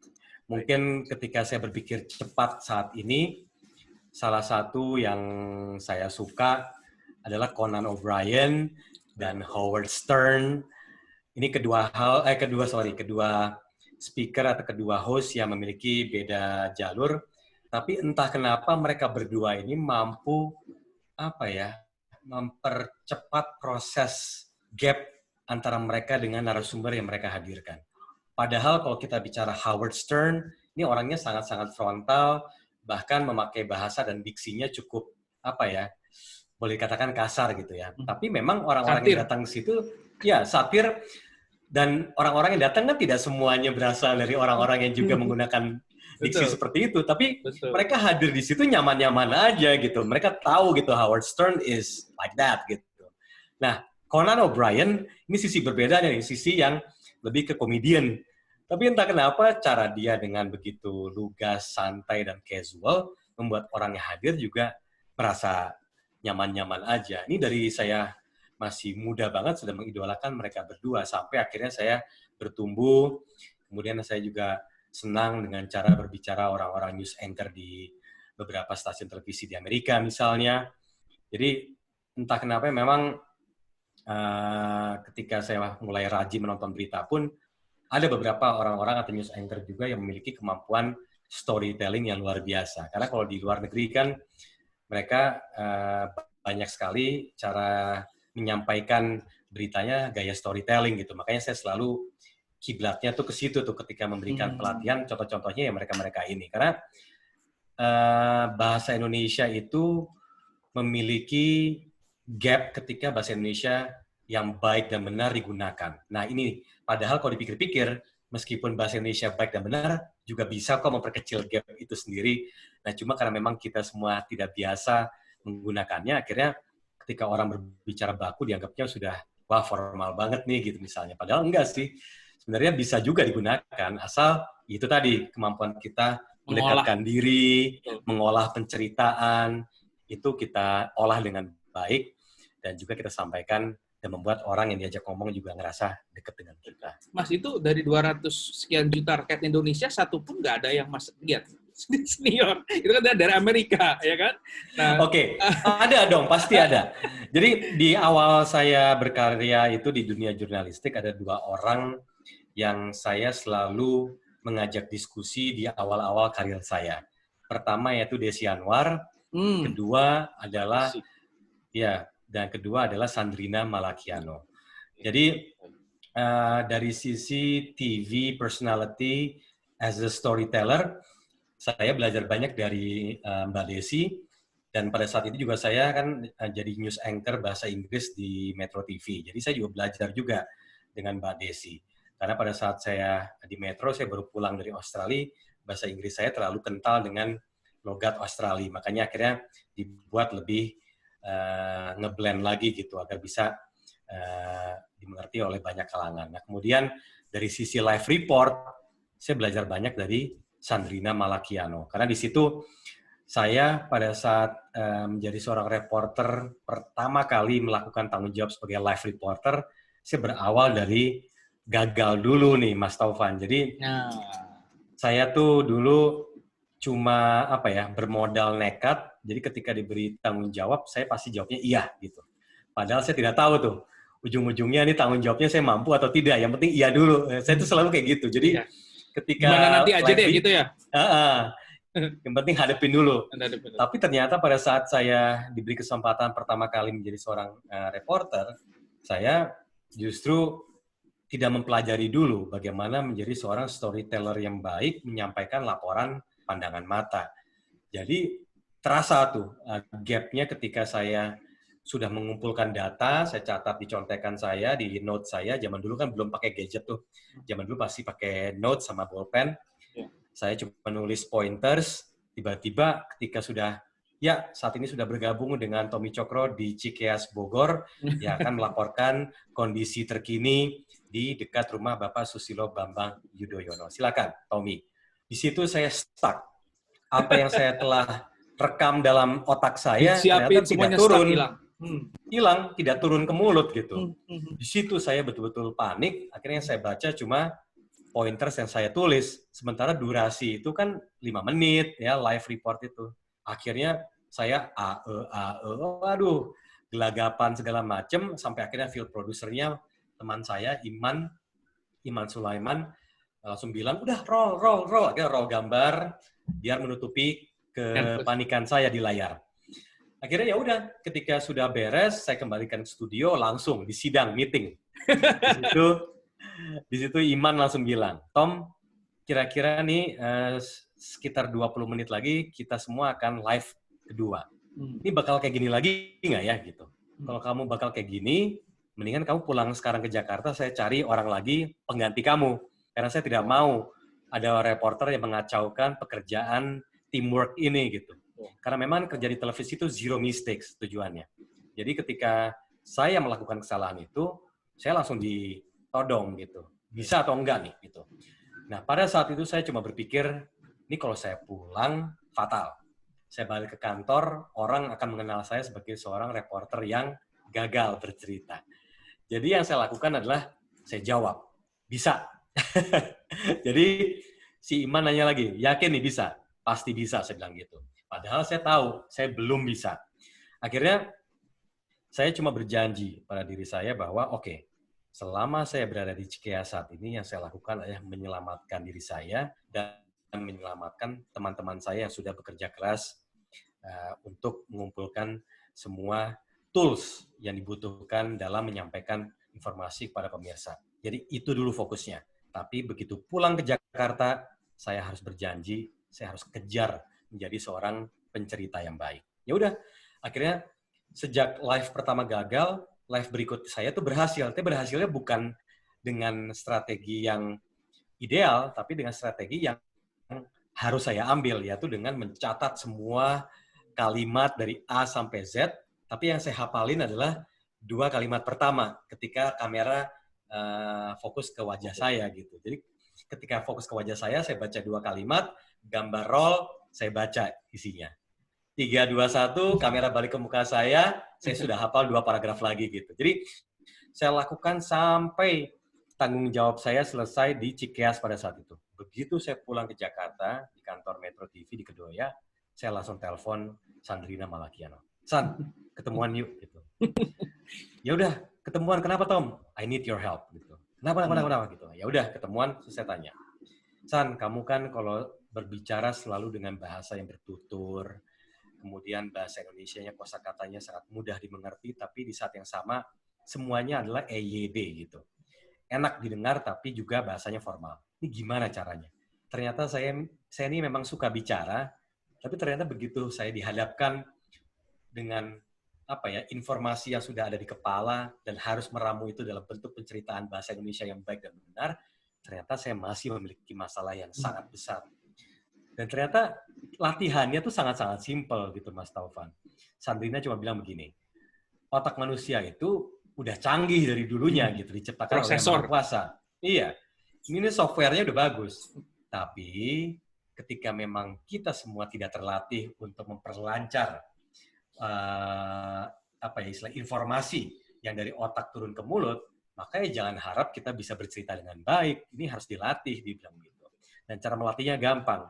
Mungkin ketika saya berpikir cepat saat ini, salah satu yang saya suka adalah Conan O'Brien dan Howard Stern. Ini kedua speaker atau kedua host yang memiliki beda jalur, tapi entah kenapa mereka berdua ini mampu mempercepat proses gap antara mereka dengan narasumber yang mereka hadirkan. Padahal kalau kita bicara Howard Stern, ini orangnya sangat-sangat frontal, bahkan memakai bahasa dan diksinya cukup boleh dikatakan kasar gitu ya. Tapi memang orang-orang yang datang ke situ, ya satir, dan orang-orang yang datang kan tidak semuanya berasal dari orang-orang yang juga menggunakan diksi Betul. seperti itu, tapi Betul. mereka hadir di situ nyaman-nyaman aja gitu. Mereka tahu gitu Howard Stern is like that gitu. Nah, Conan O'Brien ini sisi berbeda nih, sisi yang lebih ke komedian. Tapi entah kenapa cara dia dengan begitu lugas, santai, dan casual membuat orang yang hadir juga merasa nyaman-nyaman aja. Ini dari saya masih muda banget sudah mengidolakan mereka berdua sampai akhirnya saya bertumbuh. Kemudian saya juga senang dengan cara berbicara orang-orang news anchor di beberapa stasiun televisi di Amerika misalnya. Jadi entah kenapa memang ketika saya mulai rajin menonton berita pun ada beberapa orang-orang atau news anchor juga yang memiliki kemampuan storytelling yang luar biasa. Karena kalau di luar negeri kan mereka banyak sekali cara menyampaikan beritanya gaya storytelling gitu. Makanya saya selalu kiblatnya tuh ke situ tuh ketika memberikan pelatihan, contoh-contohnya ya mereka-mereka ini. Karena bahasa Indonesia itu memiliki gap ketika bahasa Indonesia yang baik dan benar digunakan. Nah ini, padahal kalau dipikir-pikir, meskipun bahasa Indonesia baik dan benar, juga bisa kok memperkecil gap itu sendiri. Nah cuma karena memang kita semua tidak biasa menggunakannya, akhirnya ketika orang berbicara baku dianggapnya sudah, wah formal banget nih gitu misalnya. Padahal enggak sih, sebenarnya bisa juga digunakan, asal itu tadi, kemampuan kita mendekatkan diri, mengolah penceritaan, itu kita olah dengan baik, dan juga kita sampaikan dan membuat orang yang diajak ngomong juga ngerasa dekat dengan kita. Mas, itu dari 200 sekian juta rakyat Indonesia, satu pun nggak ada yang Mas lihat senior. Itu kan dari Amerika, ya kan? Nah, Oke, ada dong, pasti ada. Jadi di awal saya berkarya itu di dunia jurnalistik, ada 2 orang yang saya selalu mengajak diskusi di awal-awal karir saya. Pertama yaitu Desi Anwar, kedua adalah kedua adalah Sandrina Malakiano. Jadi dari sisi TV personality as a storyteller, saya belajar banyak dari Mbak Desi, dan pada saat itu juga saya kan jadi news anchor bahasa Inggris di Metro TV. Jadi saya juga belajar juga dengan Mbak Desi. Karena pada saat saya di Metro, saya baru pulang dari Australia, bahasa Inggris saya terlalu kental dengan logat Australia. Makanya akhirnya dibuat lebih ngeblend lagi gitu, agar bisa dimengerti oleh banyak kalangan. Nah, kemudian dari sisi live report, saya belajar banyak dari Sandrina Malakiano. Karena di situ saya pada saat menjadi seorang reporter pertama kali melakukan tanggung jawab sebagai live reporter, saya berawal dari gagal dulu nih, Mas Taufan. Jadi saya tuh dulu cuma bermodal nekat. Jadi ketika diberi tanggung jawab, saya pasti jawabnya iya gitu. Padahal saya tidak tahu tuh ujung-ujungnya ini tanggung jawabnya saya mampu atau tidak. Yang penting iya dulu. Saya tuh selalu kayak gitu. Jadi ketika gimana nanti aja deh gitu ya. Yang penting hadapin dulu. Tapi ternyata pada saat saya diberi kesempatan pertama kali menjadi seorang reporter, saya justru tidak mempelajari dulu bagaimana menjadi seorang storyteller yang baik, menyampaikan laporan pandangan mata. Jadi terasa tuh gap-nya ketika saya sudah mengumpulkan data, saya catat di contekan saya, di note saya. Zaman dulu kan belum pakai gadget tuh. Zaman dulu pasti pakai note sama bolpen. Saya cuma nulis pointers, tiba-tiba ketika sudah, saat ini sudah bergabung dengan Tommy Cokro di Cikeas, Bogor, ya akan melaporkan kondisi terkini di dekat rumah Bapak Susilo Bambang Yudhoyono. Silakan, Tommy. Di situ saya stuck. Apa yang saya telah rekam dalam otak saya, ternyata tidak turun. Hilang, tidak turun ke mulut gitu. Di situ saya betul-betul panik, akhirnya saya baca cuma pointers yang saya tulis, sementara durasi itu kan 5 menit ya live report itu. Akhirnya saya waduh, gelagapan segala macam, sampai akhirnya field produsernya teman saya Iman Sulaiman langsung bilang udah roll, akhirnya roll gambar biar menutupi kepanikan saya di layar. Akhirnya ya udah, ketika sudah beres saya kembalikan ke studio, langsung di sidang meeting. Di situ Iman langsung bilang, Tom, kira-kira nih sekitar 20 menit lagi kita semua akan live kedua. Ini bakal kayak gini lagi nggak ya gitu? Kalau kamu bakal kayak gini, mendingan kamu pulang sekarang ke Jakarta, saya cari orang lagi pengganti kamu. Karena saya tidak mau ada reporter yang mengacaukan pekerjaan teamwork ini gitu. Karena memang kerja di televisi itu zero mistakes tujuannya. Jadi ketika saya melakukan kesalahan itu, saya langsung ditodong gitu. Bisa atau enggak nih gitu. Nah, pada saat itu saya cuma berpikir, ini kalau saya pulang fatal. Saya balik ke kantor, orang akan mengenal saya sebagai seorang reporter yang gagal bercerita. Jadi yang saya lakukan adalah saya jawab, bisa. Jadi si Iman nanya lagi, yakin nih bisa? Pasti bisa, saya bilang gitu. Padahal saya tahu, saya belum bisa. Akhirnya saya cuma berjanji pada diri saya bahwa oke, selama saya berada di Cikeas saat ini, yang saya lakukan adalah menyelamatkan diri saya dan menyelamatkan teman-teman saya yang sudah bekerja keras untuk mengumpulkan semua tools yang dibutuhkan dalam menyampaikan informasi kepada pemirsa. Jadi itu dulu fokusnya. Tapi begitu pulang ke Jakarta, saya harus berjanji, saya harus kejar menjadi seorang pencerita yang baik. Ya udah, akhirnya sejak live pertama gagal, live berikut saya tuh berhasil. Tapi berhasilnya bukan dengan strategi yang ideal, tapi dengan strategi yang harus saya ambil, yaitu dengan mencatat semua kalimat dari A sampai Z, tapi yang saya hafalin adalah 2 kalimat pertama ketika kamera fokus ke wajah saya gitu. Jadi ketika fokus ke wajah saya baca 2 kalimat, gambar roll, saya baca isinya. 3, 2, 1, kamera balik ke muka saya sudah hafal 2 paragraf lagi gitu. Jadi saya lakukan sampai tanggung jawab saya selesai di Cikeas pada saat itu. Begitu saya pulang ke Jakarta, di kantor Metro TV di Kedoya, saya langsung telepon Sandrina Malakiano. San, ketemuan yuk gitu. Ya udah, ketemuan. Kenapa Tom? I need your help gitu. Kenapa gitu. Ya udah, ketemuan, terus saya tanya. San, kamu kan kalau berbicara selalu dengan bahasa yang bertutur, kemudian bahasa Indonesianya kosakatanya sangat mudah dimengerti, tapi di saat yang sama semuanya adalah EYB gitu. Enak didengar tapi juga bahasanya formal. Ini gimana caranya? Ternyata saya ini memang suka bicara, tapi ternyata begitu saya dihadapkan dengan informasi yang sudah ada di kepala dan harus meramu itu dalam bentuk penceritaan bahasa Indonesia yang baik dan benar, ternyata saya masih memiliki masalah yang sangat besar. Dan ternyata latihannya tuh sangat-sangat simpel gitu, Mas Taufan. Sandrina cuma bilang begini, otak manusia itu udah canggih dari dulunya gitu, diciptakan oleh Yang Maha Kuasa. Iya, ini softwarenya udah bagus. Tapi ketika memang kita semua tidak terlatih untuk memperlancar informasi yang dari otak turun ke mulut, makanya jangan harap kita bisa bercerita dengan baik. Ini harus dilatih, dibilang gitu. Dan cara melatihnya gampang.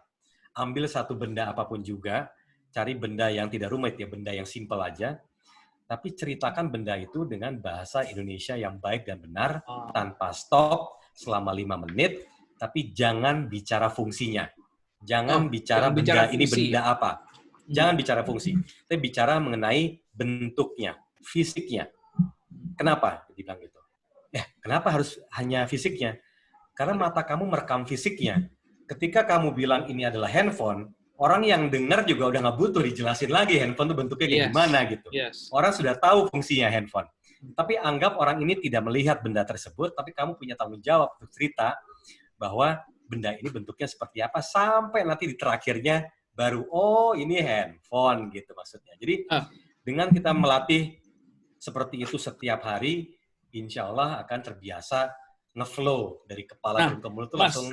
Ambil satu benda apapun juga, cari benda yang tidak rumit ya, benda yang simpel aja, tapi ceritakan benda itu dengan bahasa Indonesia yang baik dan benar, tanpa stop selama 5 menit, tapi jangan bicara fungsinya. Jangan bicara benda ini benda apa. Jangan bicara fungsi, tapi bicara mengenai bentuknya, fisiknya. Kenapa? Dibilang gitu. Kenapa harus hanya fisiknya? Karena mata kamu merekam fisiknya. Ketika kamu bilang ini adalah handphone, orang yang dengar juga udah nggak butuh dijelasin lagi handphone itu bentuknya kayak gimana gitu. Orang sudah tahu fungsinya handphone. Tapi anggap orang ini tidak melihat benda tersebut, tapi kamu punya tanggung jawab untuk cerita bahwa benda ini bentuknya seperti apa, sampai nanti di terakhirnya baru, oh ini handphone gitu maksudnya. Jadi dengan kita melatih seperti itu setiap hari, insya Allah akan terbiasa ngeflow dari kepala ke mulut itu langsung.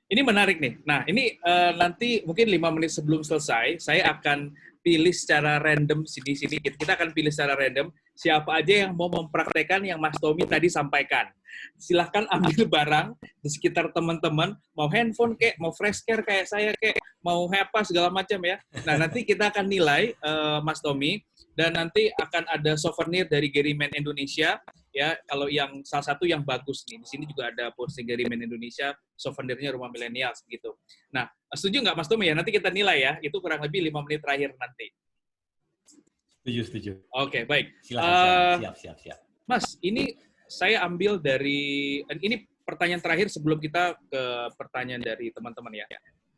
Ini menarik nih. Nah, ini nanti mungkin 5 menit sebelum selesai, saya akan pilih secara random sini. Kita akan pilih secara random siapa aja yang mau mempraktekkan yang Mas Tommy tadi sampaikan. Silahkan ambil barang di sekitar teman-teman, mau handphone kayak, mau fresh care kayak saya kayak, mau apa segala macam ya. Nah, nanti kita akan nilai Mas Tommy, dan nanti akan ada souvenir dari Geriman Indonesia. Ya, kalau yang salah satu yang bagus nih, di sini juga ada posting Geriman Indonesia, souvenirnya Rumah Milenials gitu. Nah, setuju nggak Mas Tommy ya? Nanti kita nilai ya, itu kurang lebih 5 menit terakhir nanti. Setuju. Oke, baik. Silakan, siap. Mas, ini saya ambil dari, ini pertanyaan terakhir sebelum kita ke pertanyaan dari teman-teman ya.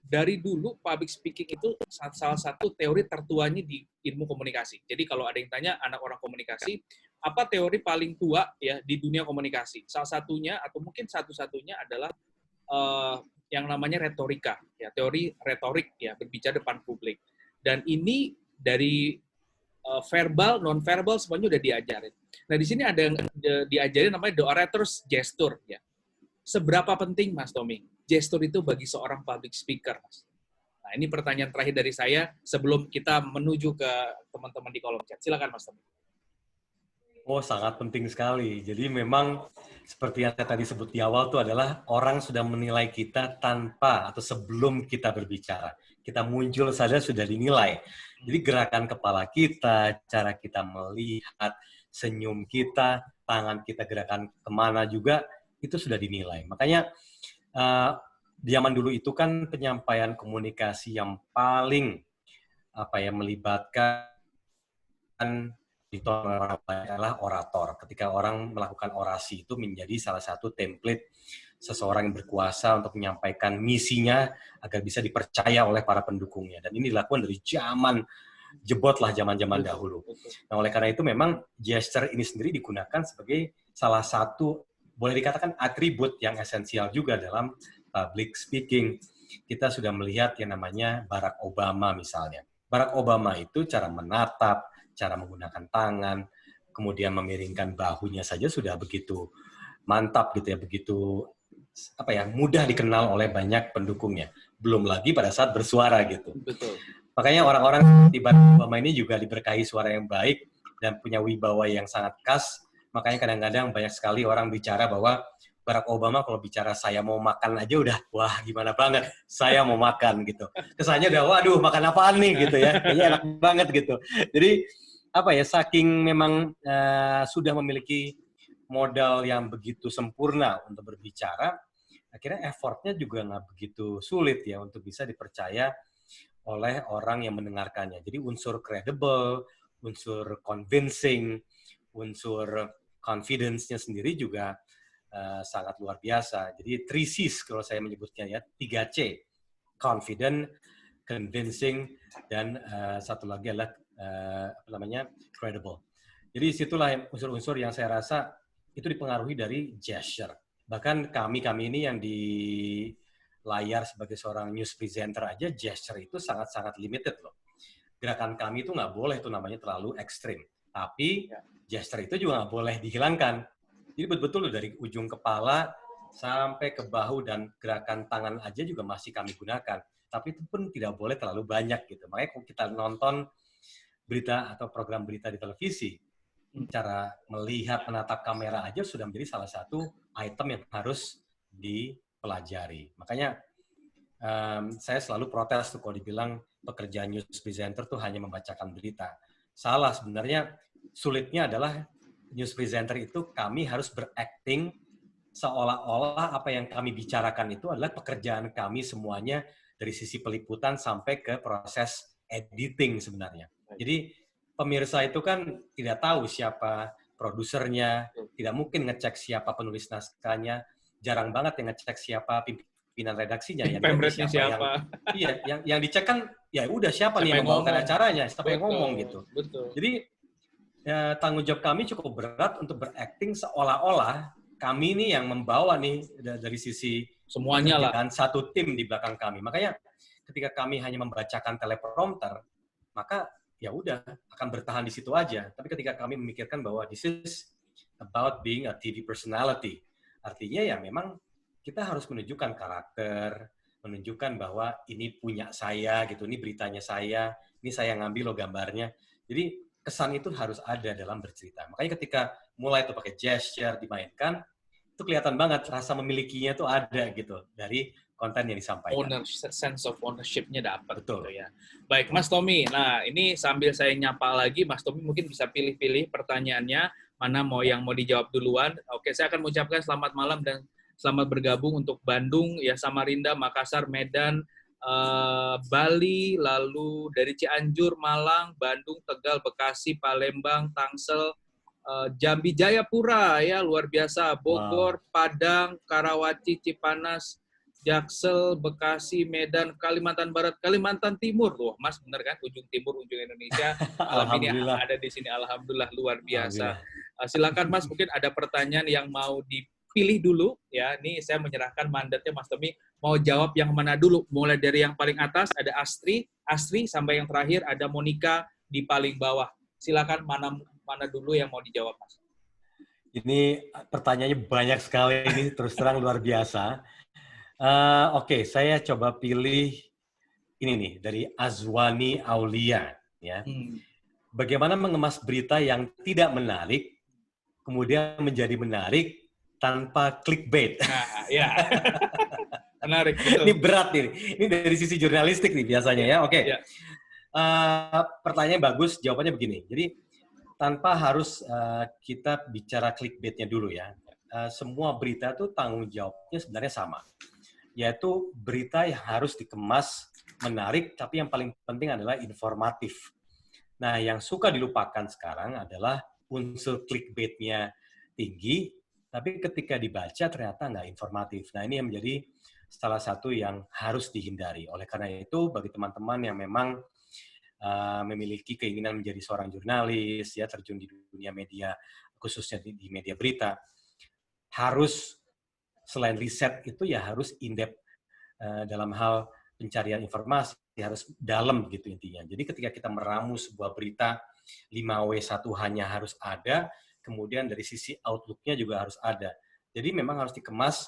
Dari dulu public speaking itu salah satu teori tertuanya di ilmu komunikasi. Jadi kalau ada yang tanya anak orang komunikasi, apa teori paling tua ya di dunia komunikasi? Salah satunya atau mungkin satu-satunya adalah yang namanya retorika, ya, teori retorik, ya, berbicara depan publik. Dan ini dari verbal, non-verbal, semuanya udah diajarin. Nah, di sini ada yang diajarin namanya the orator's gesture. Ya. Seberapa penting, Mas Tommy, gesture itu bagi seorang public speaker, Mas? Nah, ini pertanyaan terakhir dari saya sebelum kita menuju ke teman-teman di kolom chat. Silakan, Mas Tommy. Oh, sangat penting sekali. Jadi memang seperti yang saya tadi sebut di awal itu adalah orang sudah menilai kita tanpa atau sebelum kita berbicara. Kita muncul saja sudah dinilai. Jadi gerakan kepala kita, cara kita melihat, senyum kita, tangan kita gerakan kemana juga, itu sudah dinilai. Makanya di zaman dulu itu kan penyampaian komunikasi yang paling melibatkan adalah orator. Ketika orang melakukan orasi itu menjadi salah satu template seseorang yang berkuasa untuk menyampaikan misinya agar bisa dipercaya oleh para pendukungnya. Dan ini dilakukan dari zaman-zaman dahulu. Nah, oleh karena itu memang gesture ini sendiri digunakan sebagai salah satu, boleh dikatakan atribut yang esensial juga dalam public speaking. Kita sudah melihat yang namanya Barack Obama misalnya. Barack Obama itu cara menatap, cara menggunakan tangan, kemudian memiringkan bahunya saja sudah begitu mantap gitu ya, begitu mudah dikenal oleh banyak pendukungnya. Belum lagi pada saat bersuara gitu. Betul. Makanya orang-orang di Barack Obama ini juga diberkahi suara yang baik dan punya wibawa yang sangat khas. Makanya kadang-kadang banyak sekali orang bicara bahwa Barack Obama kalau bicara saya mau makan aja udah, wah gimana banget, saya mau makan gitu. Kesannya udah, waduh makan apaan nih gitu ya, kayaknya enak banget gitu. Jadi saking memang sudah memiliki modal yang begitu sempurna untuk berbicara, akhirnya effortnya juga nggak begitu sulit ya untuk bisa dipercaya oleh orang yang mendengarkannya. Jadi unsur credible, unsur convincing, unsur confidence-nya sendiri juga sangat luar biasa. Jadi 3Cs kalau saya menyebutnya ya, 3C, confident, convincing, dan satu lagi adalah credible. Jadi situlah unsur-unsur yang saya rasa itu dipengaruhi dari gesture. Bahkan kami ini yang di layar sebagai seorang news presenter aja, gesture itu sangat-sangat limited loh. Gerakan kami itu nggak boleh itu namanya terlalu ekstrim. Tapi gesture itu juga nggak boleh dihilangkan. Jadi betul-betul dari ujung kepala sampai ke bahu dan gerakan tangan aja juga masih kami gunakan. Tapi itu pun tidak boleh terlalu banyak gitu. Makanya kalau kita nonton berita atau program berita di televisi, cara melihat menatap kamera aja sudah menjadi salah satu item yang harus dipelajari. Makanya saya selalu protes tuh kalau dibilang pekerjaan news presenter tuh hanya membacakan berita. Salah, sebenarnya sulitnya adalah news presenter itu kami harus berakting seolah-olah apa yang kami bicarakan itu adalah pekerjaan kami semuanya dari sisi peliputan sampai ke proses editing sebenarnya. Jadi pemirsa itu kan tidak tahu siapa produsernya, tidak mungkin ngecek siapa penulis naskahnya, jarang banget yang ngecek siapa pimpinan redaksinya, siapa. Yang dicek kan ya udah siapa nih yang membawakan acaranya, siapa yang ngomong gitu. Betul. Jadi tanggung jawab kami cukup berat untuk berakting seolah-olah kami ini yang membawa nih dari sisi semuanya lah, satu tim di belakang kami. Makanya ketika kami hanya membacakan teleprompter, maka ya udah akan bertahan di situ aja. Tapi ketika kami memikirkan bahwa this is about being a TV personality, artinya ya memang kita harus menunjukkan karakter, menunjukkan bahwa ini punya saya gitu, ini beritanya saya, ini saya ngambil loh gambarnya. Jadi kesan itu harus ada dalam bercerita. Makanya ketika mulai itu pakai gesture dimainkan, itu kelihatan banget rasa memilikinya tuh ada gitu dari konten yang disampaikan. Sense of ownership-nya dapat. Betul. Gitu ya. Baik, Mas Tommy. Nah, ini sambil saya nyapa lagi, Mas Tommy mungkin bisa pilih-pilih pertanyaannya, mana yang mau dijawab duluan. Oke, saya akan mengucapkan selamat malam dan selamat bergabung untuk Bandung, ya Samarinda, Makassar, Medan, Bali, lalu dari Cianjur, Malang, Bandung, Tegal, Bekasi, Palembang, Tangsel, Jambi, Jayapura, ya luar biasa, Bogor, Padang, Karawaci, Cipanas, Jaksel, Bekasi, Medan, Kalimantan Barat, Kalimantan Timur. Loh, Mas benar kan? Ujung timur, ujung Indonesia. Alhamdulillah ada di sini. Alhamdulillah luar biasa. Silakan Mas, mungkin ada pertanyaan yang mau pilih dulu ya. Ini saya menyerahkan mandatnya Mas Tommy mau jawab yang mana dulu. Mulai dari yang paling atas ada Astri sampai yang terakhir ada Monica di paling bawah. Silakan mana dulu yang mau dijawab Mas. Ini pertanyaannya banyak sekali, ini terus terang luar biasa. Oke, saya coba pilih ini nih dari Azwani Aulia ya. Bagaimana mengemas berita yang tidak menarik kemudian menjadi menarik tanpa clickbait. Nah, ya. Menarik. Betul. Ini berat nih. Ini dari sisi jurnalistik nih biasanya ya. Oke. Ya. Pertanyaan bagus, jawabannya begini. Jadi tanpa harus kita bicara clickbait-nya dulu ya. Semua berita itu tanggung jawabnya sebenarnya sama. Yaitu berita yang harus dikemas menarik, tapi yang paling penting adalah informatif. Nah, yang suka dilupakan sekarang adalah unsur clickbait-nya tinggi, tapi ketika dibaca ternyata nggak informatif. Nah, ini yang menjadi salah satu yang harus dihindari. Oleh karena itu, bagi teman-teman yang memang memiliki keinginan menjadi seorang jurnalis, ya terjun di dunia media, khususnya di media berita, harus selain riset itu ya harus in-depth dalam hal pencarian informasi, harus dalam gitu intinya. Jadi ketika kita meramu sebuah berita 5W1H-nya harus ada, kemudian dari sisi outlook-nya juga harus ada. Jadi memang harus dikemas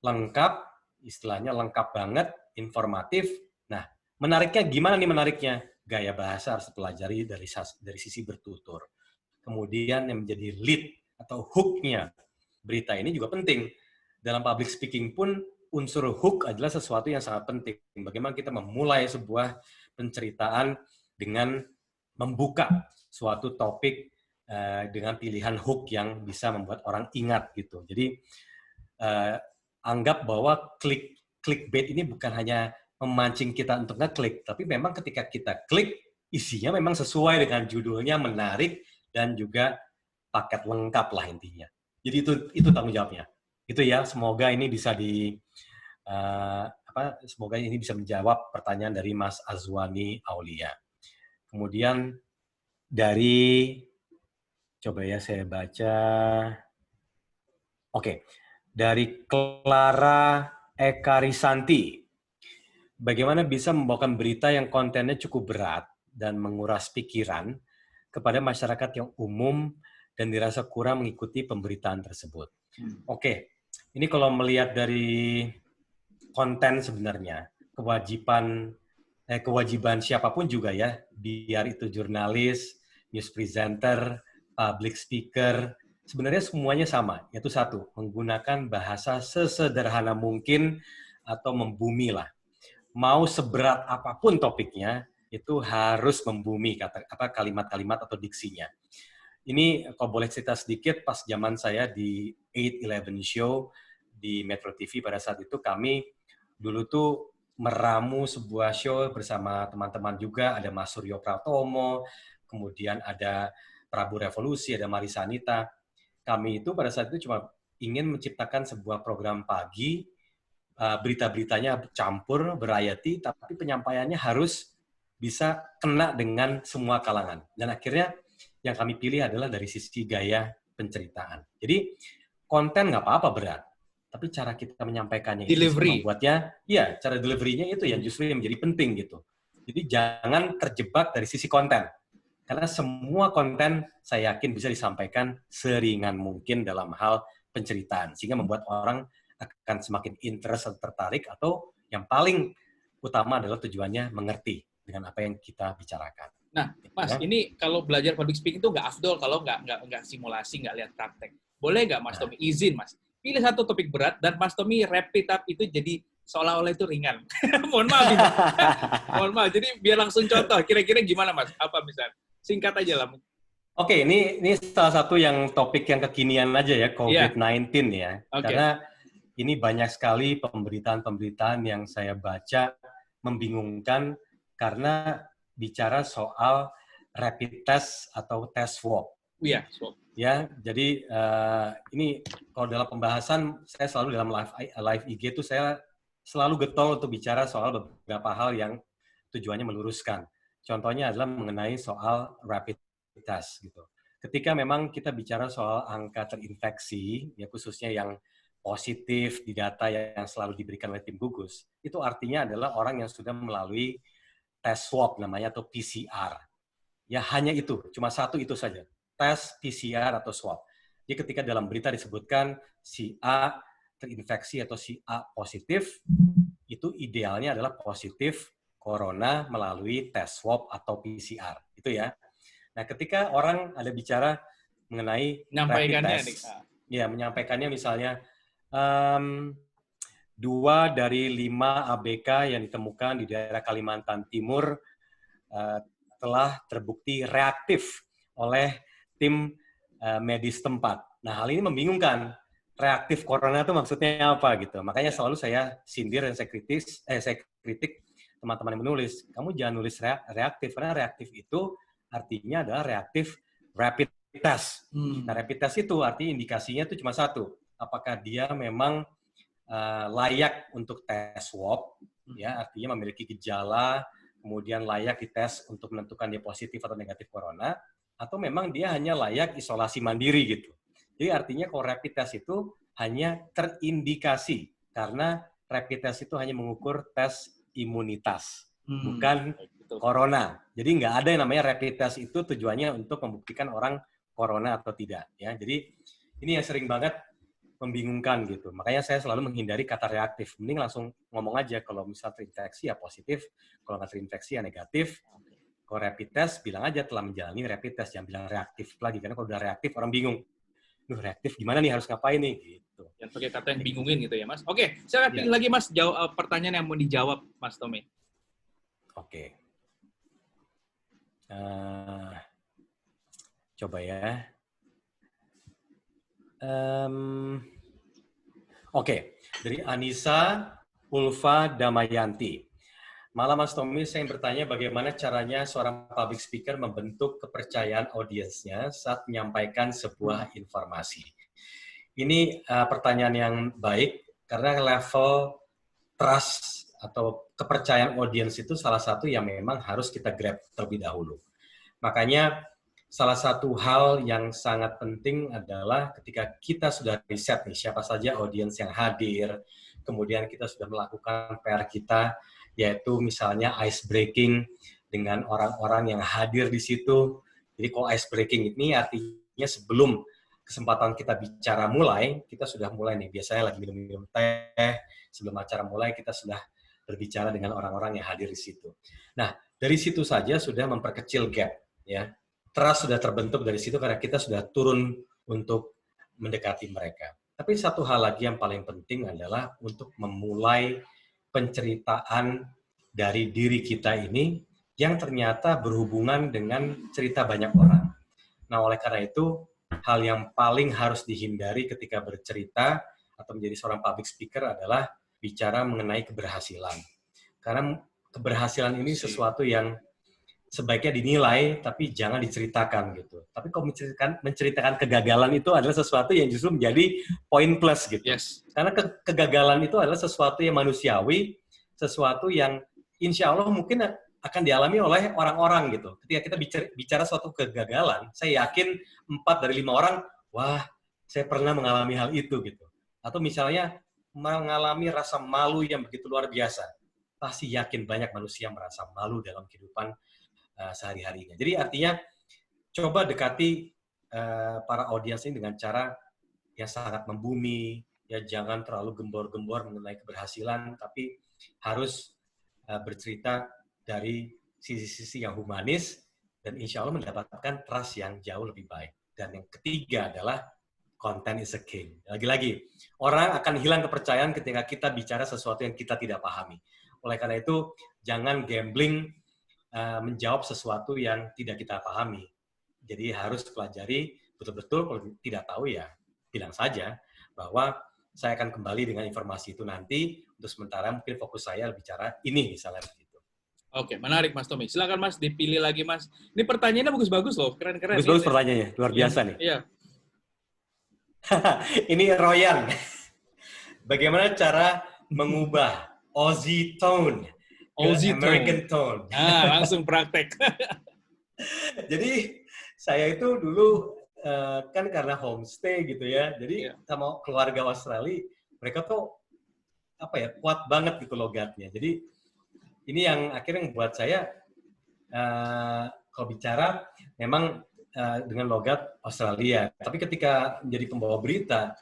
lengkap, istilahnya lengkap banget, informatif. Nah, menariknya gimana nih menariknya? Gaya bahasa harus dipelajari dari sisi bertutur. Kemudian yang menjadi lead atau hook-nya berita ini juga penting. Dalam public speaking pun unsur hook adalah sesuatu yang sangat penting. Bagaimana kita memulai sebuah penceritaan dengan membuka suatu topik dengan pilihan hook yang bisa membuat orang ingat gitu. Jadi anggap bahwa clickbait ini bukan hanya memancing kita untuk ngeklik, tapi memang ketika kita klik isinya memang sesuai dengan judulnya, menarik dan juga paket lengkap lah intinya. Jadi itu tanggung jawabnya. Itu ya, semoga ini bisa semoga ini bisa menjawab pertanyaan dari Mas Azwani Aulia. Kemudian dari coba ya saya baca. Oke. Dari Clara Ekarisanti. Bagaimana bisa membawakan berita yang kontennya cukup berat dan menguras pikiran kepada masyarakat yang umum dan dirasa kurang mengikuti pemberitaan tersebut. Oke. Ini kalau melihat dari konten sebenarnya, kewajiban siapapun juga ya, biar itu jurnalis, news presenter, public speaker, sebenarnya semuanya sama, yaitu satu, menggunakan bahasa sesederhana mungkin atau membumi lah. Mau seberat apapun topiknya, itu harus membumi kalimat-kalimat atau diksinya. Ini kalau boleh cerita sedikit, pas zaman saya di 8-11 Show di Metro TV pada saat itu kami dulu tuh meramu sebuah show bersama teman-teman juga, ada Mas Suryo Pratomo, kemudian ada Prabu Revolusi, ada Marisa Anita. Kami itu pada saat itu cuma ingin menciptakan sebuah program pagi, berita-beritanya campur, variety, tapi penyampaiannya harus bisa kena dengan semua kalangan. Dan akhirnya yang kami pilih adalah dari sisi gaya penceritaan. Jadi konten nggak apa-apa berat, tapi cara kita menyampaikannya itu membuatnya, ya cara delivery-nya itu yang justru yang menjadi penting gitu. Jadi jangan terjebak dari sisi konten, karena semua konten saya yakin bisa disampaikan seringan mungkin dalam hal penceritaan, sehingga membuat orang akan semakin interest atau tertarik, atau yang paling utama adalah tujuannya mengerti dengan apa yang kita bicarakan. Nah, Mas, ini kalau belajar public speaking itu nggak afdol kalau nggak simulasi, nggak lihat praktek. Boleh nggak, Mas Tommy? Izin, Mas. Pilih satu topik berat, dan Mas Tommy wrap it up itu jadi seolah-olah itu ringan. Mohon maaf. Mohon maaf. Jadi biar langsung contoh. Kira-kira gimana, Mas? Apa misalnya? Singkat aja lah. Oke, ini salah satu yang topik yang kekinian aja ya, COVID-19 ya. Okay. Karena ini banyak sekali pemberitaan-pemberitaan yang saya baca membingungkan karena bicara soal rapid test atau test swab. Iya, swab. Ya, jadi ini kalau dalam pembahasan saya selalu dalam live IG itu saya selalu getol untuk bicara soal beberapa hal yang tujuannya meluruskan. Contohnya adalah mengenai soal rapid test gitu. Ketika memang kita bicara soal angka terinfeksi, ya khususnya yang positif di data yang selalu diberikan oleh tim gugus, itu artinya adalah orang yang sudah melalui tes swab namanya atau PCR. Ya hanya itu, cuma satu itu saja, tes PCR atau swab. Jadi ketika dalam berita disebutkan si A terinfeksi atau si A positif, itu idealnya adalah positif corona melalui tes swab atau PCR. Itu ya. Nah, ketika orang ada bicara mengenai rapid test, ya menyampaikannya misalnya 2 dari 5 ABK yang ditemukan di daerah Kalimantan Timur telah terbukti reaktif oleh tim medis tempat. Nah, hal ini membingungkan. Reaktif corona itu maksudnya apa gitu. Makanya selalu saya sindir dan saya kritik teman-teman yang menulis. Kamu jangan nulis reaktif, karena reaktif itu artinya adalah reaktif rapid test. Nah, rapid test itu artinya indikasinya itu cuma satu. Apakah dia memang layak untuk tes swab, ya artinya memiliki gejala, kemudian layak dites untuk menentukan dia positif atau negatif corona, atau memang dia hanya layak isolasi mandiri gitu. Jadi artinya kalau rapid test itu hanya terindikasi, karena rapid test itu hanya mengukur tes imunitas, bukan corona. Jadi nggak ada yang namanya rapid test itu tujuannya untuk membuktikan orang corona atau tidak. Ya, jadi ini yang sering banget membingungkan gitu. Makanya saya selalu menghindari kata reaktif. Mending langsung ngomong aja kalau misal terinfeksi ya positif, kalau nggak terinfeksi ya negatif. Kalau rapid test bilang aja telah menjalani rapid test, jangan bilang reaktif lagi, karena kalau udah reaktif orang bingung. Duh, reaktif gimana nih, harus ngapain nih gitu. Yang pakai kata yang bingungin gitu ya, Mas. Oke, saya pilih lagi Mas jawab pertanyaan yang mau dijawab Mas Tommy. Oke. Coba ya. Oke, dari Anissa Ulfa Damayanti. Malam Mas Tommy, saya ingin bertanya bagaimana caranya seorang public speaker membentuk kepercayaan audiensnya saat menyampaikan sebuah informasi. Ini pertanyaan yang baik, karena level trust atau kepercayaan audiens itu salah satu yang memang harus kita grab terlebih dahulu. Makanya salah satu hal yang sangat penting adalah ketika kita sudah riset nih siapa saja audiens yang hadir, kemudian kita sudah melakukan PR kita, yaitu misalnya ice breaking dengan orang-orang yang hadir di situ. Jadi kalau ice breaking ini artinya sebelum kesempatan kita bicara mulai, kita sudah mulai nih, biasanya lagi minum-minum teh, sebelum acara mulai kita sudah berbicara dengan orang-orang yang hadir di situ. Nah, dari situ saja sudah memperkecil gap, ya. Trust sudah terbentuk dari situ karena kita sudah turun untuk mendekati mereka. Tapi satu hal lagi yang paling penting adalah untuk memulai penceritaan dari diri kita ini yang ternyata berhubungan dengan cerita banyak orang. Nah, oleh karena itu, hal yang paling harus dihindari ketika bercerita atau menjadi seorang public speaker adalah bicara mengenai keberhasilan. Karena keberhasilan ini sesuatu yang sebaiknya dinilai, tapi jangan diceritakan gitu. Tapi kalau menceritakan kegagalan itu adalah sesuatu yang justru menjadi poin plus gitu. Yes. Karena kegagalan itu adalah sesuatu yang manusiawi, sesuatu yang insya Allah mungkin akan dialami oleh orang-orang gitu. Ketika kita bicara suatu kegagalan, saya yakin 4 dari 5 orang, wah, saya pernah mengalami hal itu gitu. Atau misalnya mengalami rasa malu yang begitu luar biasa. Pasti yakin banyak manusia merasa malu dalam kehidupan sehari-harinya. Jadi artinya coba dekati para audiens ini dengan cara yang sangat membumi, ya jangan terlalu gembor-gembor mengenai keberhasilan, tapi harus bercerita dari sisi-sisi yang humanis dan insya Allah mendapatkan trust yang jauh lebih baik. Dan yang ketiga adalah content is a king. Lagi-lagi, orang akan hilang kepercayaan ketika kita bicara sesuatu yang kita tidak pahami. Oleh karena itu, jangan gambling menjawab sesuatu yang tidak kita pahami. Jadi harus pelajari betul-betul, kalau tidak tahu ya bilang saja bahwa saya akan kembali dengan informasi itu nanti. Untuk sementara mungkin fokus saya bicara ini misalnya begitu. Oke, menarik Mas Tommy. Silakan Mas, dipilih lagi Mas. Ini pertanyaannya bagus-bagus loh, keren-keren. Bagus-bagus pertanyaannya, luar biasa nih. Iya. Ini Royan. Bagaimana cara mengubah Aussie tone ke American tone? Langsung praktek. Jadi saya itu dulu kan karena homestay gitu ya, jadi sama keluarga Australia mereka tuh kuat banget gitu logatnya. Jadi ini yang akhirnya membuat saya kalau bicara memang dengan logat Australia. Tapi ketika menjadi pembawa berita,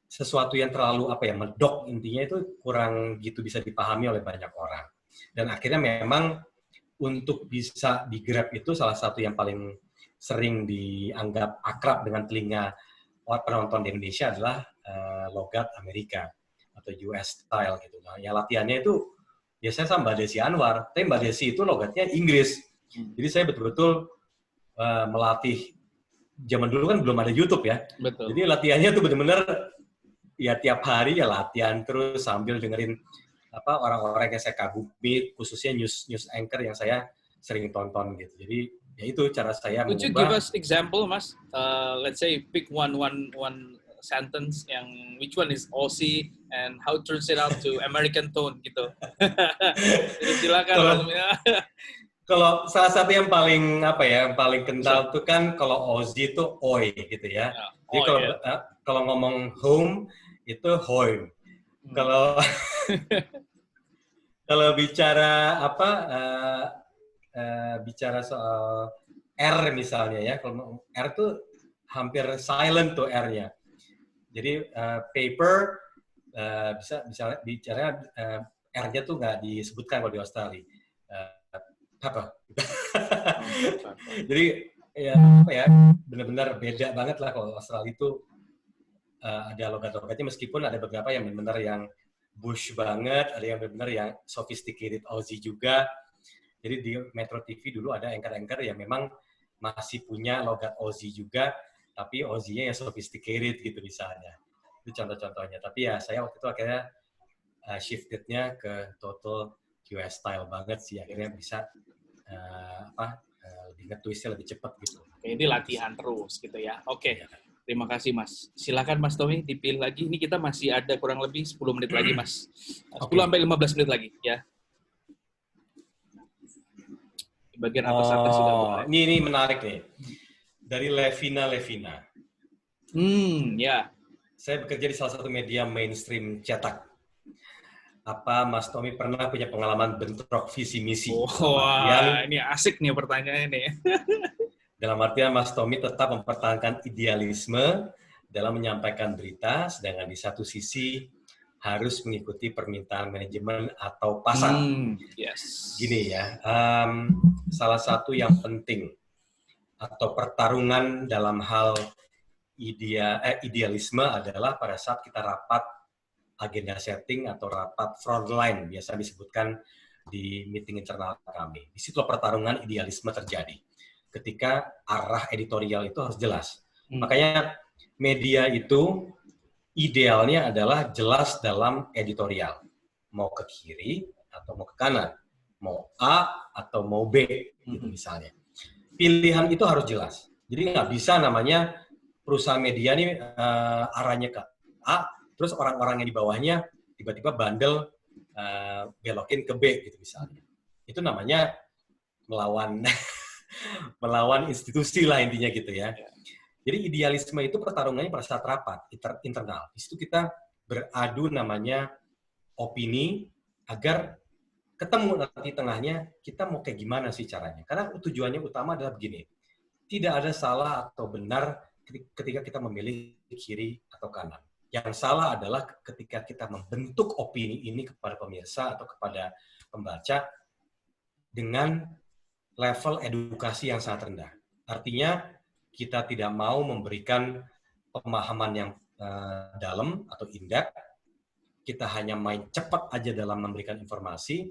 sesuatu yang terlalu medok intinya itu kurang gitu bisa dipahami oleh banyak orang. Dan akhirnya memang untuk bisa di-grab itu salah satu yang paling sering dianggap akrab dengan telinga penonton di Indonesia adalah logat Amerika atau US style gitu. Nah, yang latihannya itu biasanya sama Mbak Desi Anwar, tapi Mbak Desi itu logatnya Inggris. Jadi saya betul-betul melatih. Zaman dulu kan belum ada YouTube ya. Betul. Jadi latihannya tuh benar-benar ya tiap hari ya latihan terus sambil dengerin orang-orang yang saya kagumi, khususnya news anchor yang saya sering tonton gitu. Jadi ya itu cara saya Could you give mengubah. us example, Mas? Let's say pick one sentence yang which one is Aussie and how turns it out to American tone gitu. Jadi silakan Mas. Kalau salah satu yang paling paling kental tuh kan kalau Aussie itu oi gitu ya. Jadi kalau ngomong home itu home. Kalau kalau bicara bicara soal R misalnya ya, kalau R tuh hampir silent tuh R-nya. Jadi paper bisa bicara R-nya tuh nggak disebutkan kalau di Australia. Jadi ya benar-benar beda banget lah kalau Australia itu ada logat-logatnya, meskipun ada beberapa yang benar-benar yang bush banget, ada yang benar-benar yang sophisticated Aussie juga. Jadi di Metro TV dulu ada anchor-anchor yang memang masih punya logat Aussie juga, tapi Aussie-nya yang sophisticated gitu misalnya. Itu contoh-contohnya. Tapi ya saya waktu itu akhirnya shifted-nya ke total US style banget sih, akhirnya bisa lebih nge-twist-nya lebih cepat gitu. Oke, ini latihan terus gitu ya. Oke. Terima kasih Mas. Silakan Mas Tommy dipilih lagi. Ini kita masih ada kurang lebih 10 menit lagi Mas. 10 sampai 15 menit lagi ya. Di bagian atas sudah boleh. Ini menarik nih. Dari Levina. Ya. Saya bekerja di salah satu media mainstream cetak. Apa Mas Tommy pernah punya pengalaman bentrok visi misi? Ini asik nih pertanyaannya nih. Dalam artian Mas Tommy tetap mempertahankan idealisme dalam menyampaikan berita, sedangkan di satu sisi harus mengikuti permintaan manajemen atau pasar. Yes. Gini ya, salah satu yang penting atau pertarungan dalam hal idealisme adalah pada saat kita rapat agenda setting atau rapat frontline, biasa disebutkan di meeting internal kami. Di situ pertarungan idealisme terjadi. Ketika arah editorial itu harus jelas. Makanya media itu idealnya adalah jelas dalam editorial. Mau ke kiri atau mau ke kanan. Mau A atau mau B, gitu misalnya. Pilihan itu harus jelas. Jadi nggak bisa namanya perusahaan media ini arahnya ke A, terus orang-orang yang di bawahnya tiba-tiba bandel belokin ke B, gitu misalnya. Itu namanya melawan institusi lah intinya gitu ya. Jadi idealisme itu pertarungannya pada saat rapat internal. Di situ kita beradu namanya opini agar ketemu nanti tengahnya kita mau kayak gimana sih caranya. Karena tujuannya utama adalah begini. Tidak ada salah atau benar ketika kita memilih kiri atau kanan. Yang salah adalah ketika kita membentuk opini ini kepada pemirsa atau kepada pembaca dengan level edukasi yang sangat rendah. Artinya kita tidak mau memberikan pemahaman yang dalam atau in-depth, kita hanya main cepat aja dalam memberikan informasi,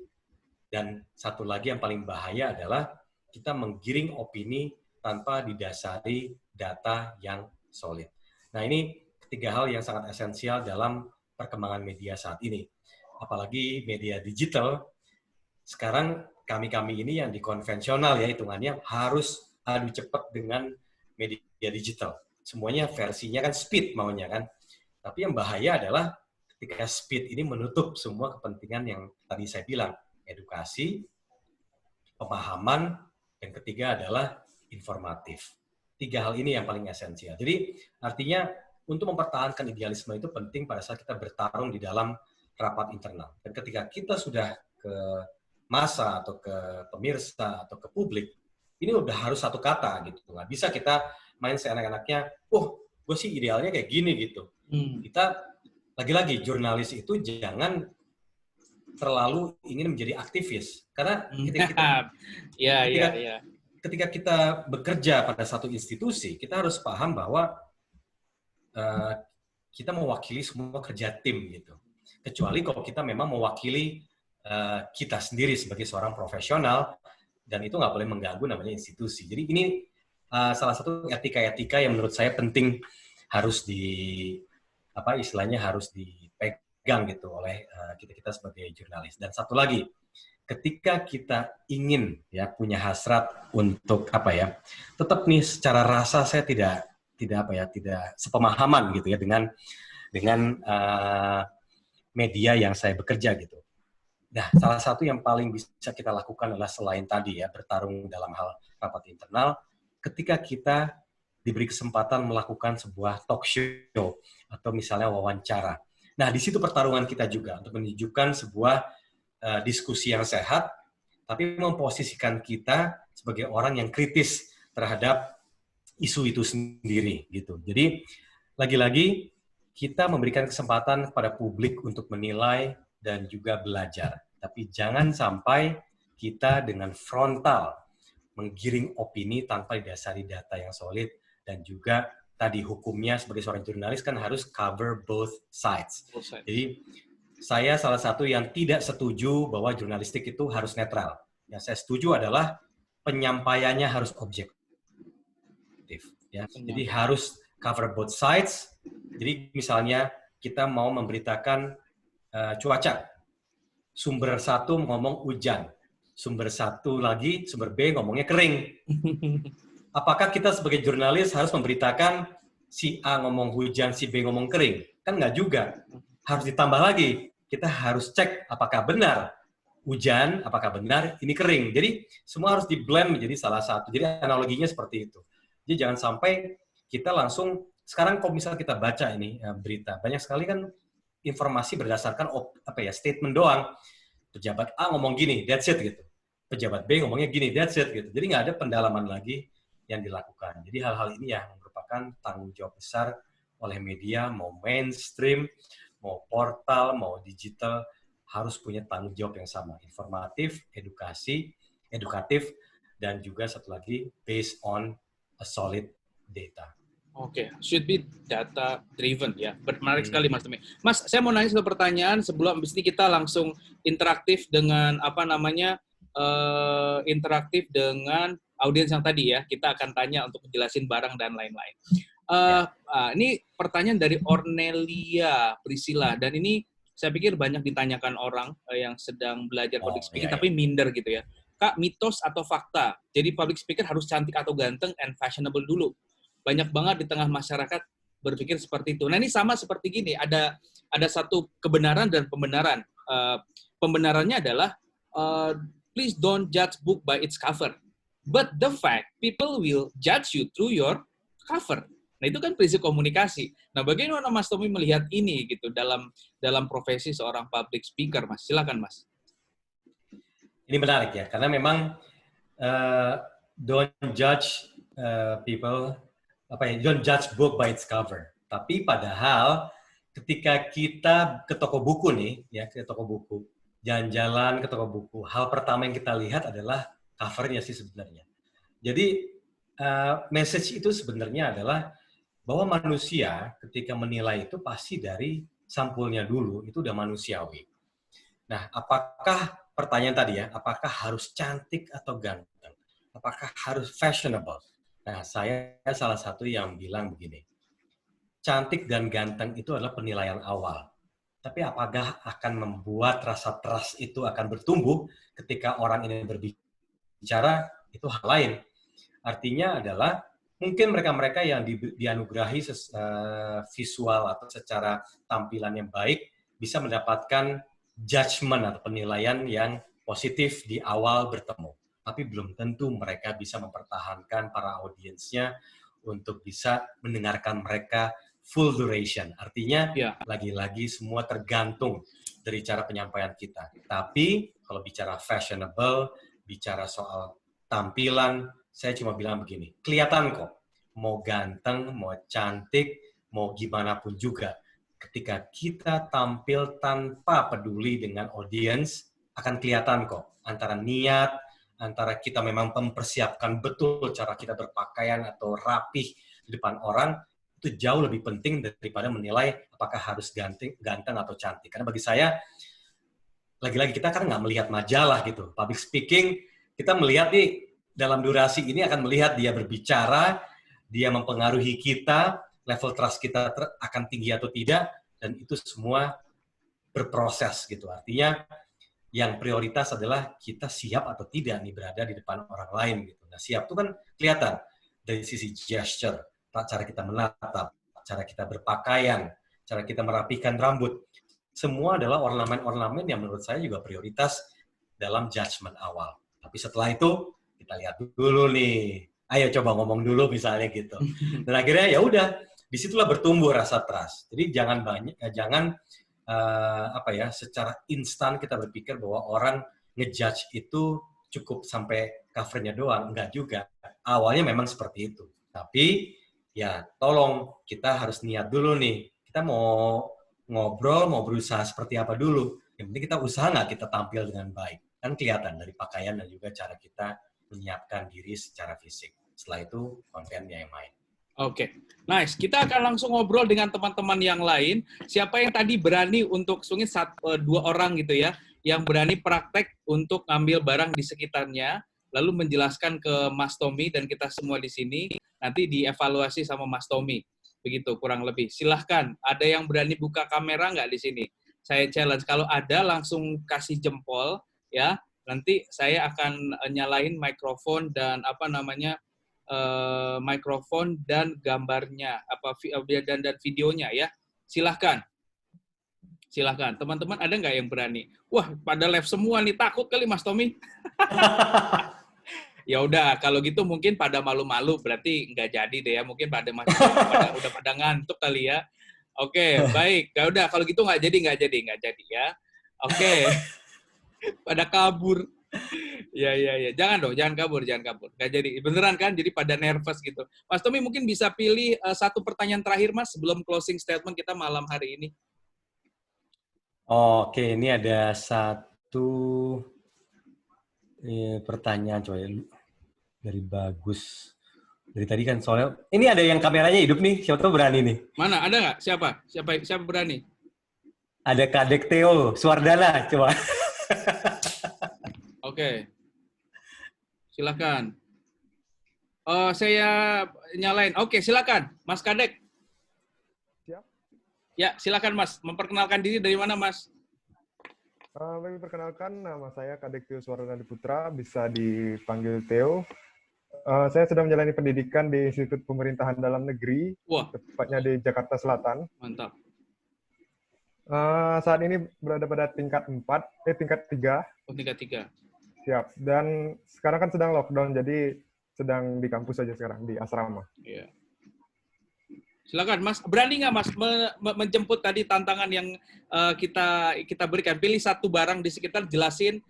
dan satu lagi yang paling bahaya adalah kita menggiring opini tanpa didasari data yang solid. Nah ini ketiga hal yang sangat esensial dalam perkembangan media saat ini. Apalagi media digital, sekarang kami ini yang di konvensional ya hitungannya harus adu cepat dengan media digital. Semuanya versinya kan speed maunya kan. Tapi yang bahaya adalah ketika speed ini menutup semua kepentingan yang tadi saya bilang. Edukasi, pemahaman, dan ketiga adalah informatif. Tiga hal ini yang paling esensial. Jadi artinya untuk mempertahankan idealisme itu penting pada saat kita bertarung di dalam rapat internal. Dan ketika kita sudah ke massa atau ke pemirsa atau ke publik, ini udah harus satu kata gitu. Nggak bisa kita main seenak-enaknya, gue sih idealnya kayak gini gitu. Kita, lagi-lagi, jurnalis itu jangan terlalu ingin menjadi aktivis. Karena ketika kita bekerja pada satu institusi, kita harus paham bahwa kita mewakili semua kerja tim gitu. Kecuali kalau kita memang mewakili kita sendiri sebagai seorang profesional, dan itu nggak boleh mengganggu namanya institusi. Jadi ini salah satu etika-etika yang menurut saya penting harus harus dipegang gitu oleh kita sebagai jurnalis. Dan satu lagi, ketika kita ingin punya hasrat untuk tetap nih secara rasa saya tidak sepemahaman gitu ya dengan media yang saya bekerja gitu. Nah, salah satu yang paling bisa kita lakukan adalah selain tadi bertarung dalam hal rapat internal, ketika kita diberi kesempatan melakukan sebuah talk show atau misalnya wawancara. Nah, di situ pertarungan kita juga untuk menunjukkan sebuah diskusi yang sehat, tapi memposisikan kita sebagai orang yang kritis terhadap isu itu sendiri gitu. Jadi lagi-lagi kita memberikan kesempatan kepada publik untuk menilai dan juga belajar. Tapi jangan sampai kita dengan frontal menggiring opini tanpa didasari data yang solid, dan juga tadi hukumnya sebagai seorang jurnalis kan harus cover both sides. Jadi saya salah satu yang tidak setuju bahwa jurnalistik itu harus netral. Yang saya setuju adalah penyampaiannya harus objektif. Ya. Jadi harus cover both sides. Jadi misalnya kita mau memberitakan cuaca, sumber satu ngomong hujan, sumber satu lagi, sumber B ngomongnya kering. Apakah kita sebagai jurnalis harus memberitakan si A ngomong hujan, si B ngomong kering? Kan nggak juga. Harus ditambah lagi. Kita harus cek apakah benar hujan, apakah benar ini kering. Jadi semua harus di-blend menjadi salah satu. Jadi analoginya seperti itu. Jadi jangan sampai kita langsung, sekarang kalau misalnya kita baca ini berita, banyak sekali kan informasi berdasarkan statement doang. Pejabat A ngomong gini, that's it gitu. Pejabat B ngomongnya gini, that's it gitu. Jadi nggak ada pendalaman lagi yang dilakukan. Jadi hal-hal ini yang merupakan tanggung jawab besar oleh media, mau mainstream, mau portal, mau digital, harus punya tanggung jawab yang sama. Informatif, edukatif, dan juga satu lagi, based on a solid data. Oke, should be data driven ya. Menarik sekali Mas Tommy. Mas, saya mau nanya satu pertanyaan sebelum habis ini kita langsung interaktif dengan interaktif dengan audiens yang tadi ya. Kita akan tanya untuk menjelasin barang dan lain-lain. Ini pertanyaan dari Ornelia Priscilla, dan ini saya pikir banyak ditanyakan orang yang sedang belajar public speaking tapi minder gitu ya. Kak, mitos atau fakta? Jadi public speaker harus cantik atau ganteng and fashionable dulu. Banyak banget di tengah masyarakat berpikir seperti itu. Nah, ini sama seperti gini, ada satu kebenaran dan pembenaran. Pembenarannya adalah please don't judge book by its cover. But the fact people will judge you through your cover. Nah, itu kan prinsip komunikasi. Nah, bagaimana Mas Tommy melihat ini gitu dalam profesi seorang public speaker, Mas? Silakan, Mas. Ini menarik ya, karena memang don't judge people, don't judge book by its cover. Tapi padahal ketika kita ke toko buku nih, ya ke toko buku, jalan-jalan ke toko buku, hal pertama yang kita lihat adalah covernya sih sebenarnya. Jadi message itu sebenarnya adalah bahwa manusia ketika menilai itu pasti dari sampulnya dulu, itu udah manusiawi. Nah, apakah pertanyaan tadi ya, apakah harus cantik atau ganteng? Apakah harus fashionable? Nah, saya salah satu yang bilang begini, cantik dan ganteng itu adalah penilaian awal. Tapi apakah akan membuat rasa trust itu akan bertumbuh ketika orang ini berbicara, itu hal lain. Artinya adalah mungkin mereka-mereka yang dianugerahi visual atau secara tampilan yang baik bisa mendapatkan judgment atau penilaian yang positif di awal bertemu. Tapi belum tentu mereka bisa mempertahankan para audiensnya untuk bisa mendengarkan mereka full duration. Artinya Ya. lagi-lagi semua tergantung dari cara penyampaian kita. Tapi kalau bicara fashionable, bicara soal tampilan, saya cuma bilang begini, kelihatan kok. Mau ganteng, mau cantik, mau gimana pun juga. Ketika kita tampil tanpa peduli dengan audiens, akan kelihatan kok. Antara niat, antara kita memang mempersiapkan betul cara kita berpakaian atau rapih di depan orang, itu jauh lebih penting daripada menilai apakah harus ganteng atau cantik. Karena bagi saya, lagi-lagi kita kan nggak melihat majalah gitu. Public speaking, kita melihat nih, dalam durasi ini akan melihat dia berbicara, dia mempengaruhi kita, level trust kita akan tinggi atau tidak, dan itu semua berproses gitu. Artinya, yang prioritas adalah kita siap atau tidak nih berada di depan orang lain gitu. Nah, siap itu kan kelihatan dari sisi gesture, cara kita menatap, cara kita berpakaian, cara kita merapikan rambut. Semua adalah ornamen-ornamen yang menurut saya juga prioritas dalam judgement awal. Tapi setelah itu kita lihat dulu nih. Ayo coba ngomong dulu misalnya gitu. Dan akhirnya ya udah, disitulah bertumbuh rasa trust. Jadi jangan secara instan kita berpikir bahwa orang ngejudge itu cukup sampai covernya doang. Enggak juga. Awalnya memang seperti itu. Tapi ya tolong kita harus niat dulu nih. Kita mau ngobrol, mau berusaha seperti apa dulu. Yang penting kita usaha nggak kita tampil dengan baik. Kan kelihatan dari pakaian dan juga cara kita menyiapkan diri secara fisik. Setelah itu kontennya yang main. Oke, nice. Kita akan langsung ngobrol dengan teman-teman yang lain. Siapa yang tadi berani untuk sungguh dua orang gitu ya, yang berani praktek untuk ngambil barang di sekitarnya, lalu menjelaskan ke Mas Tommy dan kita semua di sini, nanti dievaluasi sama Mas Tommy. Begitu kurang lebih. Silahkan, ada yang berani buka kamera nggak di sini? Saya challenge. Kalau ada, langsung kasih jempol, ya. Nanti saya akan nyalain mikrofon dan mikrofon dan gambarnya, dan videonya ya. Silahkan. Silahkan. Teman-teman ada nggak yang berani? Wah, pada live semua nih. Takut kali Mas Tommy. Ya udah, kalau gitu mungkin pada malu-malu, berarti nggak jadi deh ya. Mungkin udah pada ngantuk kali ya. Oke, baik. Ya udah, kalau gitu nggak jadi ya. Oke. Pada kabur. Ya. Jangan kabur. Nggak jadi. Beneran kan? Jadi pada nervous gitu. Mas Tommy mungkin bisa pilih satu pertanyaan terakhir, Mas, sebelum closing statement kita malam hari ini. Oke, ini ada satu pertanyaan coba dari Bagus. Dari tadi kan soalnya ini ada yang kameranya hidup nih, siapa tahu berani nih. Mana? Ada nggak? Siapa berani? Ada Kadek Theo Suwardana, coba. Oke. Silakan. Saya nyalain. Oke, silakan, Mas Kadek. Siap. Ya, silakan Mas. Memperkenalkan diri dari mana, Mas? Baik, perkenalkan, nama saya Kadek Theo Suwardana Putra, bisa dipanggil Theo. Saya sedang menjalani pendidikan di Institut Pemerintahan Dalam Negeri, tepatnya di Jakarta Selatan. Mantap. Saat ini berada pada tingkat 3. Oh, tingkat 3. Siap. Dan sekarang kan sedang lockdown, jadi sedang di kampus saja sekarang, di asrama. Iya. Silakan, Mas. Berani nggak, Mas, menjemput tadi tantangan yang kita berikan? Pilih satu barang di sekitar, jelasin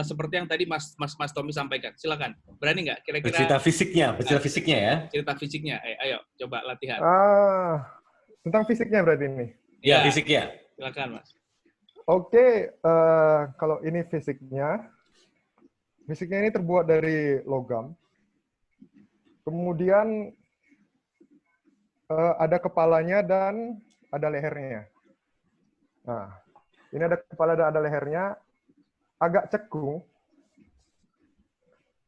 seperti yang tadi Mas Tommy sampaikan. Silakan. Berani nggak? Kira-kira cerita fisiknya ya. Cerita fisiknya. Ayo, coba latihan. Tentang fisiknya berarti ini? Iya, fisiknya. Silakan, Mas. Oke, kalau ini fisiknya ini terbuat dari logam. Kemudian ada kepalanya dan ada lehernya. Nah, ini ada kepala dan ada lehernya. Agak cekung.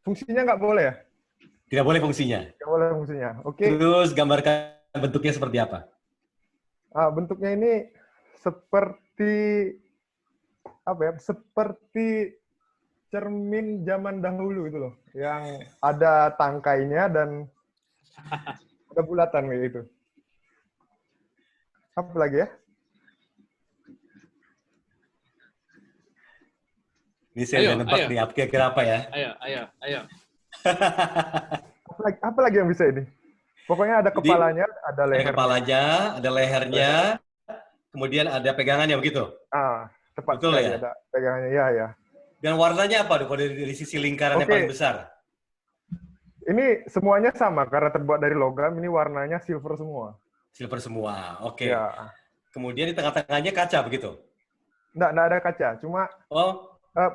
Fungsinya nggak boleh ya? Tidak boleh fungsinya. Nggak boleh fungsinya. Oke. Terus gambarkan bentuknya seperti apa? Bentuknya ini seperti seperti cermin zaman dahulu itu loh, yang ada tangkainya dan ada bulatan kayak gitu. Apa lagi ya? Ini saya udah nebak nih, kira-kira apa ya? Ayo. Apa lagi yang bisa ini? Pokoknya ada kepalanya, ada Ada lehernya. kepalanya, ada lehernya, kemudian ada pegangannya begitu. Tepat Betul sekali, ya? ada pegangannya, ya. Dan warnanya apa kalau dari sisi lingkaran yang paling besar? Ini semuanya sama karena terbuat dari logam. Ini warnanya silver semua. Silver semua, oke. Ya. Kemudian di tengah-tengahnya kaca begitu? Nggak ada kaca, cuma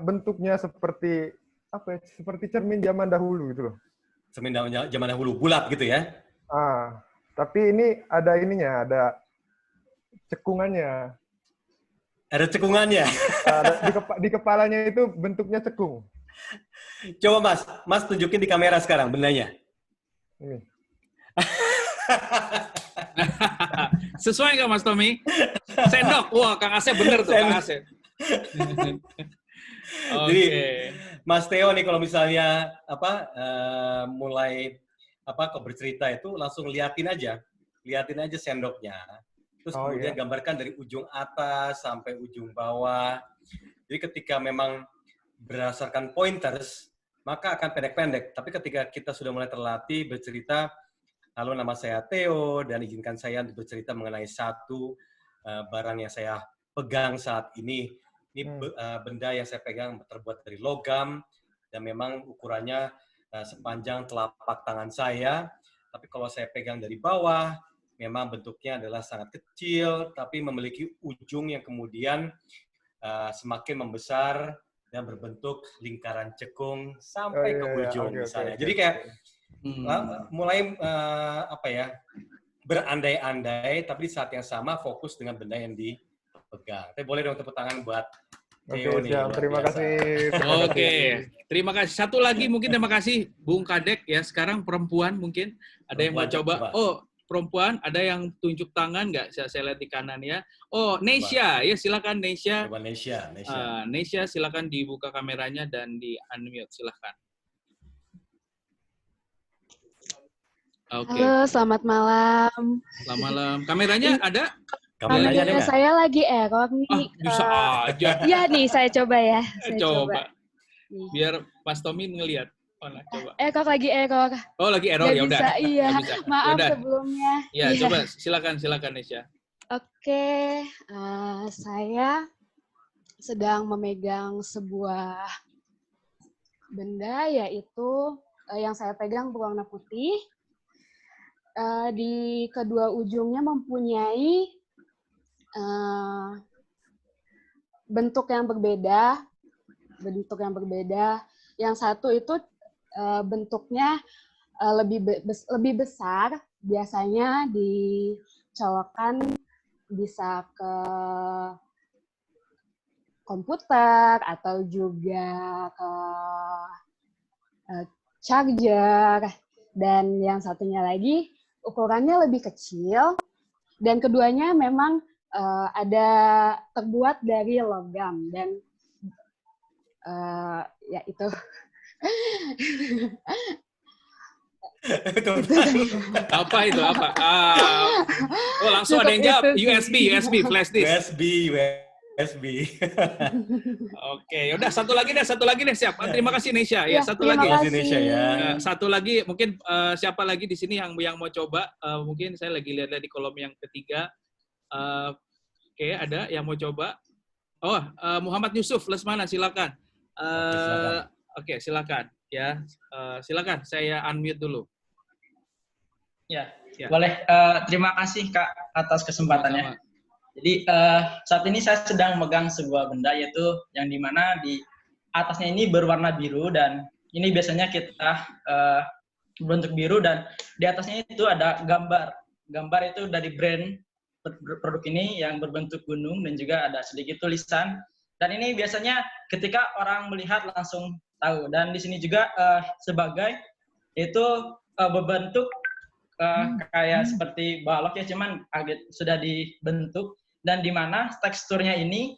bentuknya seperti apa ya? Seperti cermin zaman dahulu gitu loh. Cermin zaman dahulu, bulat gitu ya? Tapi ini ada ininya, ada cekungannya. Ada cekungannya? Di kepalanya itu bentuknya cekung. Coba Mas tunjukin di kamera sekarang bendanya. Ini. Sesuai nggak Mas Tommy? Sendok. Wah, Kang Asep bener tuh, Kang Asep. Jadi Mas Theo nih kalau misalnya mulai bercerita itu langsung liatin aja sendoknya. Terus kemudian gambarkan dari ujung atas sampai ujung bawah. Jadi ketika memang berdasarkan pointers, maka akan pendek-pendek. Tapi ketika kita sudah mulai terlatih bercerita, halo nama saya Theo, dan izinkan saya untuk bercerita mengenai satu barang yang saya pegang saat ini. Ini benda yang saya pegang terbuat dari logam, dan memang ukurannya sepanjang telapak tangan saya. Tapi kalau saya pegang dari bawah, memang bentuknya adalah sangat kecil, tapi memiliki ujung yang kemudian semakin membesar dan berbentuk lingkaran cekung sampai ke ujung misalnya. Jadi kayak mulai berandai-andai, tapi di saat yang sama fokus dengan benda yang dipegang. Tapi boleh dong tepuk tangan buat Theo nih. Terima kasih. Terima kasih. Satu lagi mungkin terima kasih Bung Kadek ya. Sekarang perempuan mungkin ada yang mau coba. Oh, perempuan, ada yang tunjuk tangan nggak? Saya lihat di kanan ya. Oh, Nesya, ya silakan Nesya. Coba Nesya. Nesya, silakan dibuka kameranya dan di unmute, silakan. Halo, selamat malam. Selamat malam. Kameranya ada? Kamera saya lagi error nih. Bisa aja. Iya nih, saya coba ya. Coba. Biar Mas Tommy ngelihat. Coba. Lagi error. Oh, lagi error, ya udah. Iya. Maaf sebelumnya. Ya, coba silakan Nesya. Oke, saya sedang memegang sebuah benda, yaitu yang saya pegang berwarna putih. Di kedua ujungnya mempunyai bentuk yang berbeda. Yang satu itu bentuknya lebih besar, biasanya dicolokkan bisa ke komputer atau juga ke charger, dan yang satunya lagi ukurannya lebih kecil, dan keduanya memang ada terbuat dari logam, dan ya itu. Apa itu? Oh, langsung ada yang jawab. USB, flash disk. USB. Oke, udah satu lagi deh, siap. Terima kasih Nesya. Ya, satu lagi. Terima kasih Nesya ya. Satu lagi, mungkin siapa lagi di sini yang mau coba? Mungkin saya lagi lihat di kolom yang ketiga. Oke, ada yang mau coba? Oh, Muhammad Yusuf Lesmana, silakan. Oke, silakan. Ya, silakan. Saya unmute dulu. Ya. Boleh. Terima kasih Kak atas kesempatannya. Sama-sama. Jadi saat ini saya sedang memegang sebuah benda, yaitu yang dimana di atasnya ini berwarna biru, dan ini biasanya kita berbentuk biru, dan di atasnya itu ada gambar. Gambar itu dari brand produk ini yang berbentuk gunung, dan juga ada sedikit tulisan. Dan ini biasanya ketika orang melihat langsung tahu. Dan di sini juga sebagai itu berbentuk kayak seperti balok ya, cuman sudah dibentuk, dan di mana teksturnya ini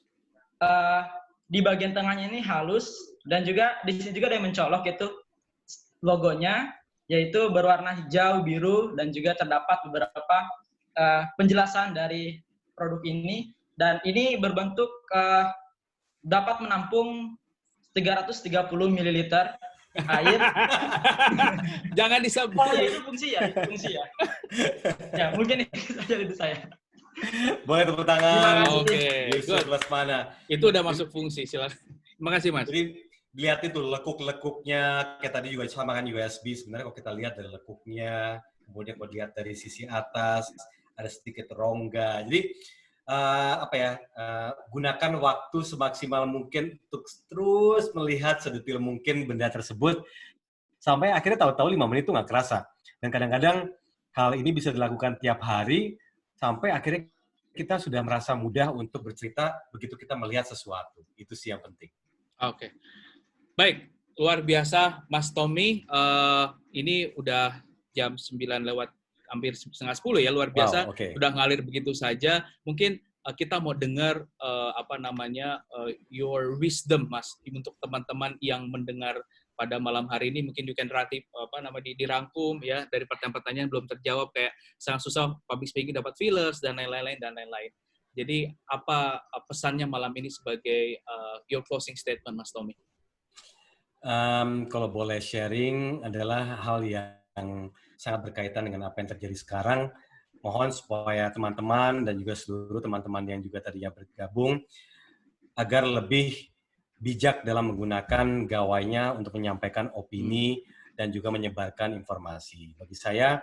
di bagian tengahnya ini halus, dan juga di sini juga ada yang mencolok, itu logonya, yaitu berwarna hijau, biru, dan juga terdapat beberapa penjelasan dari produk ini, dan ini berbentuk dapat menampung 330 ml, air. Jangan disebut. Oh ya, itu fungsi ya. Ya, mungkin itu saja dari saya. Boleh tepuk tangan. Oke, Yusuf Lesmana. Itu udah masuk fungsi, silakan. Terima kasih, Mas. Jadi lihat itu lekuk-lekuknya, kayak tadi juga sama kan USB. Sebenarnya kalau kita lihat dari lekuknya, kemudian kalau lihat dari sisi atas, ada sedikit rongga. Jadi gunakan waktu semaksimal mungkin untuk terus melihat sedetil mungkin benda tersebut sampai akhirnya tahu-tahu 5 menit itu nggak kerasa. Dan kadang-kadang hal ini bisa dilakukan tiap hari sampai akhirnya kita sudah merasa mudah untuk bercerita begitu kita melihat sesuatu. Itu sih yang penting. Oke. Baik, luar biasa Mas Tommy. Ini udah jam 9 lewat hampir setengah 10 ya, luar biasa. Wow, okay. Udah ngalir begitu saja. Mungkin kita mau dengar your wisdom, Mas, untuk teman-teman yang mendengar pada malam hari ini. Mungkin you can dirangkum ya dari pertanyaan-pertanyaan belum terjawab, kayak sangat susah public speaking dapat feelers dan lain-lain. Jadi apa pesannya malam ini sebagai your closing statement, Mas Tommy? Kalau boleh sharing adalah hal yang sangat berkaitan dengan apa yang terjadi sekarang. Mohon supaya teman-teman dan juga seluruh teman-teman yang juga tadinya bergabung agar lebih bijak dalam menggunakan gawainya untuk menyampaikan opini dan juga menyebarkan informasi. Bagi saya,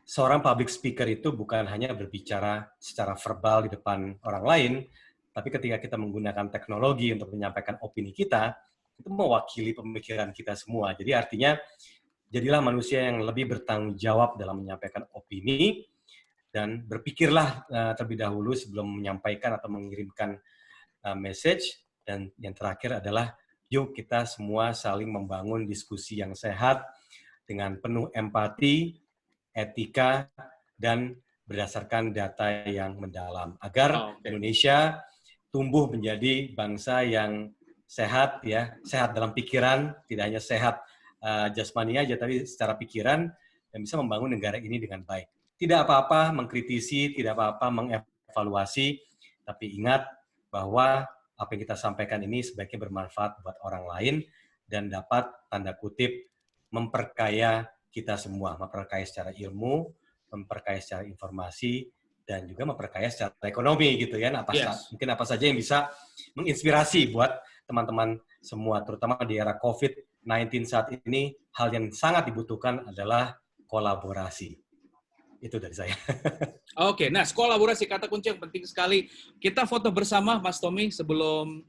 seorang public speaker itu bukan hanya berbicara secara verbal di depan orang lain, tapi ketika kita menggunakan teknologi untuk menyampaikan opini kita, itu mewakili pemikiran kita semua. Jadi artinya, jadilah manusia yang lebih bertanggung jawab dalam menyampaikan opini, dan berpikirlah terlebih dahulu sebelum menyampaikan atau mengirimkan message. Dan yang terakhir adalah, yuk kita semua saling membangun diskusi yang sehat, dengan penuh empati, etika, dan berdasarkan data yang mendalam. Agar Indonesia tumbuh menjadi bangsa yang sehat, ya, sehat dalam pikiran, tidak hanya sehat jasmani aja, tapi secara pikiran, dan bisa membangun negara ini dengan baik. Tidak apa-apa mengkritisi, tidak apa-apa mengevaluasi, tapi ingat bahwa apa yang kita sampaikan ini sebaiknya bermanfaat buat orang lain dan dapat, tanda kutip, memperkaya kita semua, memperkaya secara ilmu, memperkaya secara informasi, dan juga memperkaya secara ekonomi gitu ya. Mungkin apa saja yang bisa menginspirasi buat teman-teman semua, terutama di era COVID-19 saat ini, hal yang sangat dibutuhkan adalah kolaborasi. Itu dari saya. Oke, nah kolaborasi kata kunci yang penting sekali. Kita foto bersama, Mas Tommy, sebelum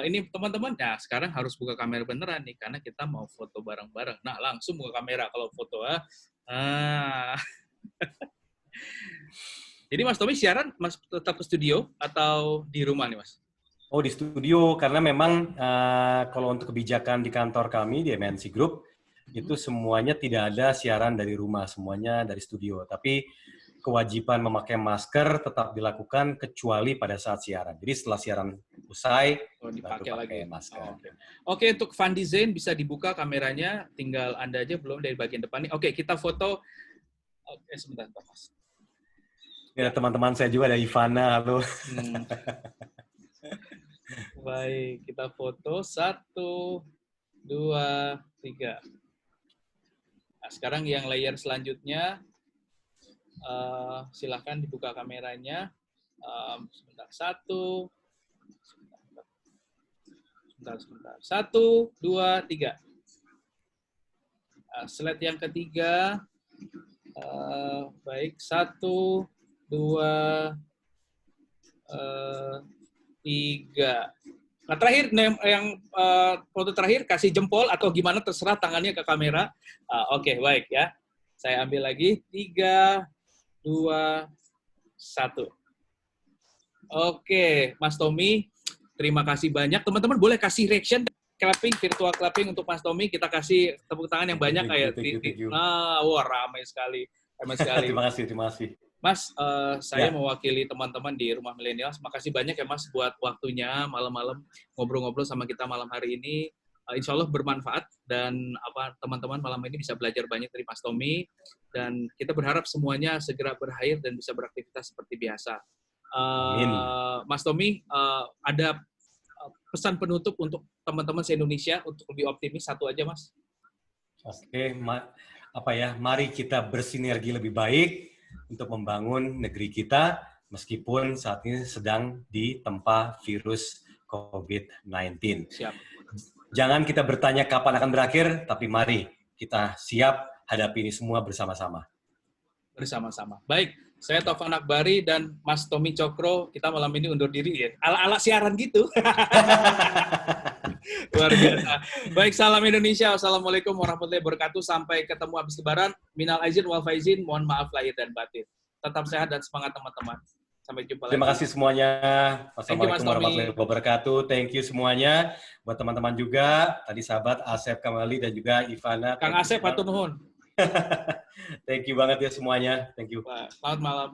ini teman-teman. Nah, sekarang harus buka kamera beneran nih, karena kita mau foto bareng-bareng. Nah, langsung buka kamera kalau foto. Jadi Mas Tommy siaran Mas tetap ke studio atau di rumah nih, Mas? Oh, di studio, karena memang kalau untuk kebijakan di kantor kami, di MNC Group, itu semuanya tidak ada siaran dari rumah, semuanya dari studio. Tapi kewajiban memakai masker tetap dilakukan kecuali pada saat siaran. Jadi setelah siaran usai, dipakai lagi masker. Oke, untuk Van Design bisa dibuka kameranya, tinggal Anda aja belum dari bagian depan nih. Oke, kita foto. Oke, sebentar, Mas. Ya, teman-teman saya juga ada Ivana, halo. Baik, kita foto 1, 2, 3. Nah, sekarang yang layer selanjutnya, silakan dibuka kameranya. Sebentar, 1, sebentar. 1, 2, 3. Slide yang ketiga, baik, 1, 2, 3. Nah, terakhir yang foto terakhir kasih jempol atau gimana terserah, tangannya ke kamera. Oke, baik ya. Saya ambil lagi 3, 2, 1. Oke, Mas Tommy, terima kasih banyak. Teman-teman boleh kasih reaction, clapping, virtual clapping untuk Mas Tommy. Kita kasih tepuk tangan yang banyak kayak. Wah, ramai sekali. Terima kasih. Mas, saya mewakili teman-teman di Rumah Milenial. Makasih banyak ya Mas buat waktunya malam-malam ngobrol-ngobrol sama kita malam hari ini. Insya Allah bermanfaat dan teman-teman malam ini bisa belajar banyak dari Mas Tommy. Dan kita berharap semuanya segera berakhir dan bisa beraktivitas seperti biasa. Mas Tommy, ada pesan penutup untuk teman-teman se-Indonesia untuk lebih optimis? Satu aja, Mas. Oke, mari kita bersinergi lebih baik untuk membangun negeri kita meskipun saat ini sedang ditempa virus COVID-19. Siap. Jangan kita bertanya kapan akan berakhir, tapi mari kita siap hadapi ini semua bersama-sama. Bersama-sama. Baik, saya Taufan Akbari dan Mas Tommy Cokro, kita malam ini undur diri ya. Ala-ala siaran gitu. Luar biasa. Baik, salam Indonesia. Wassalamualaikum warahmatullahi wabarakatuh. Sampai ketemu habis lebaran. Minal aizin wal faizin. Mohon maaf lahir dan batin. Tetap sehat dan semangat teman-teman. Sampai jumpa lagi. Terima kasih semuanya. Wassalamualaikum warahmatullahi wabarakatuh. Thank you semuanya. Buat teman-teman juga. Tadi sahabat Asep Kamali dan juga Ivana. Kang Asep, hatur nuhun. Thank you banget ya semuanya. Thank you. Selamat malam.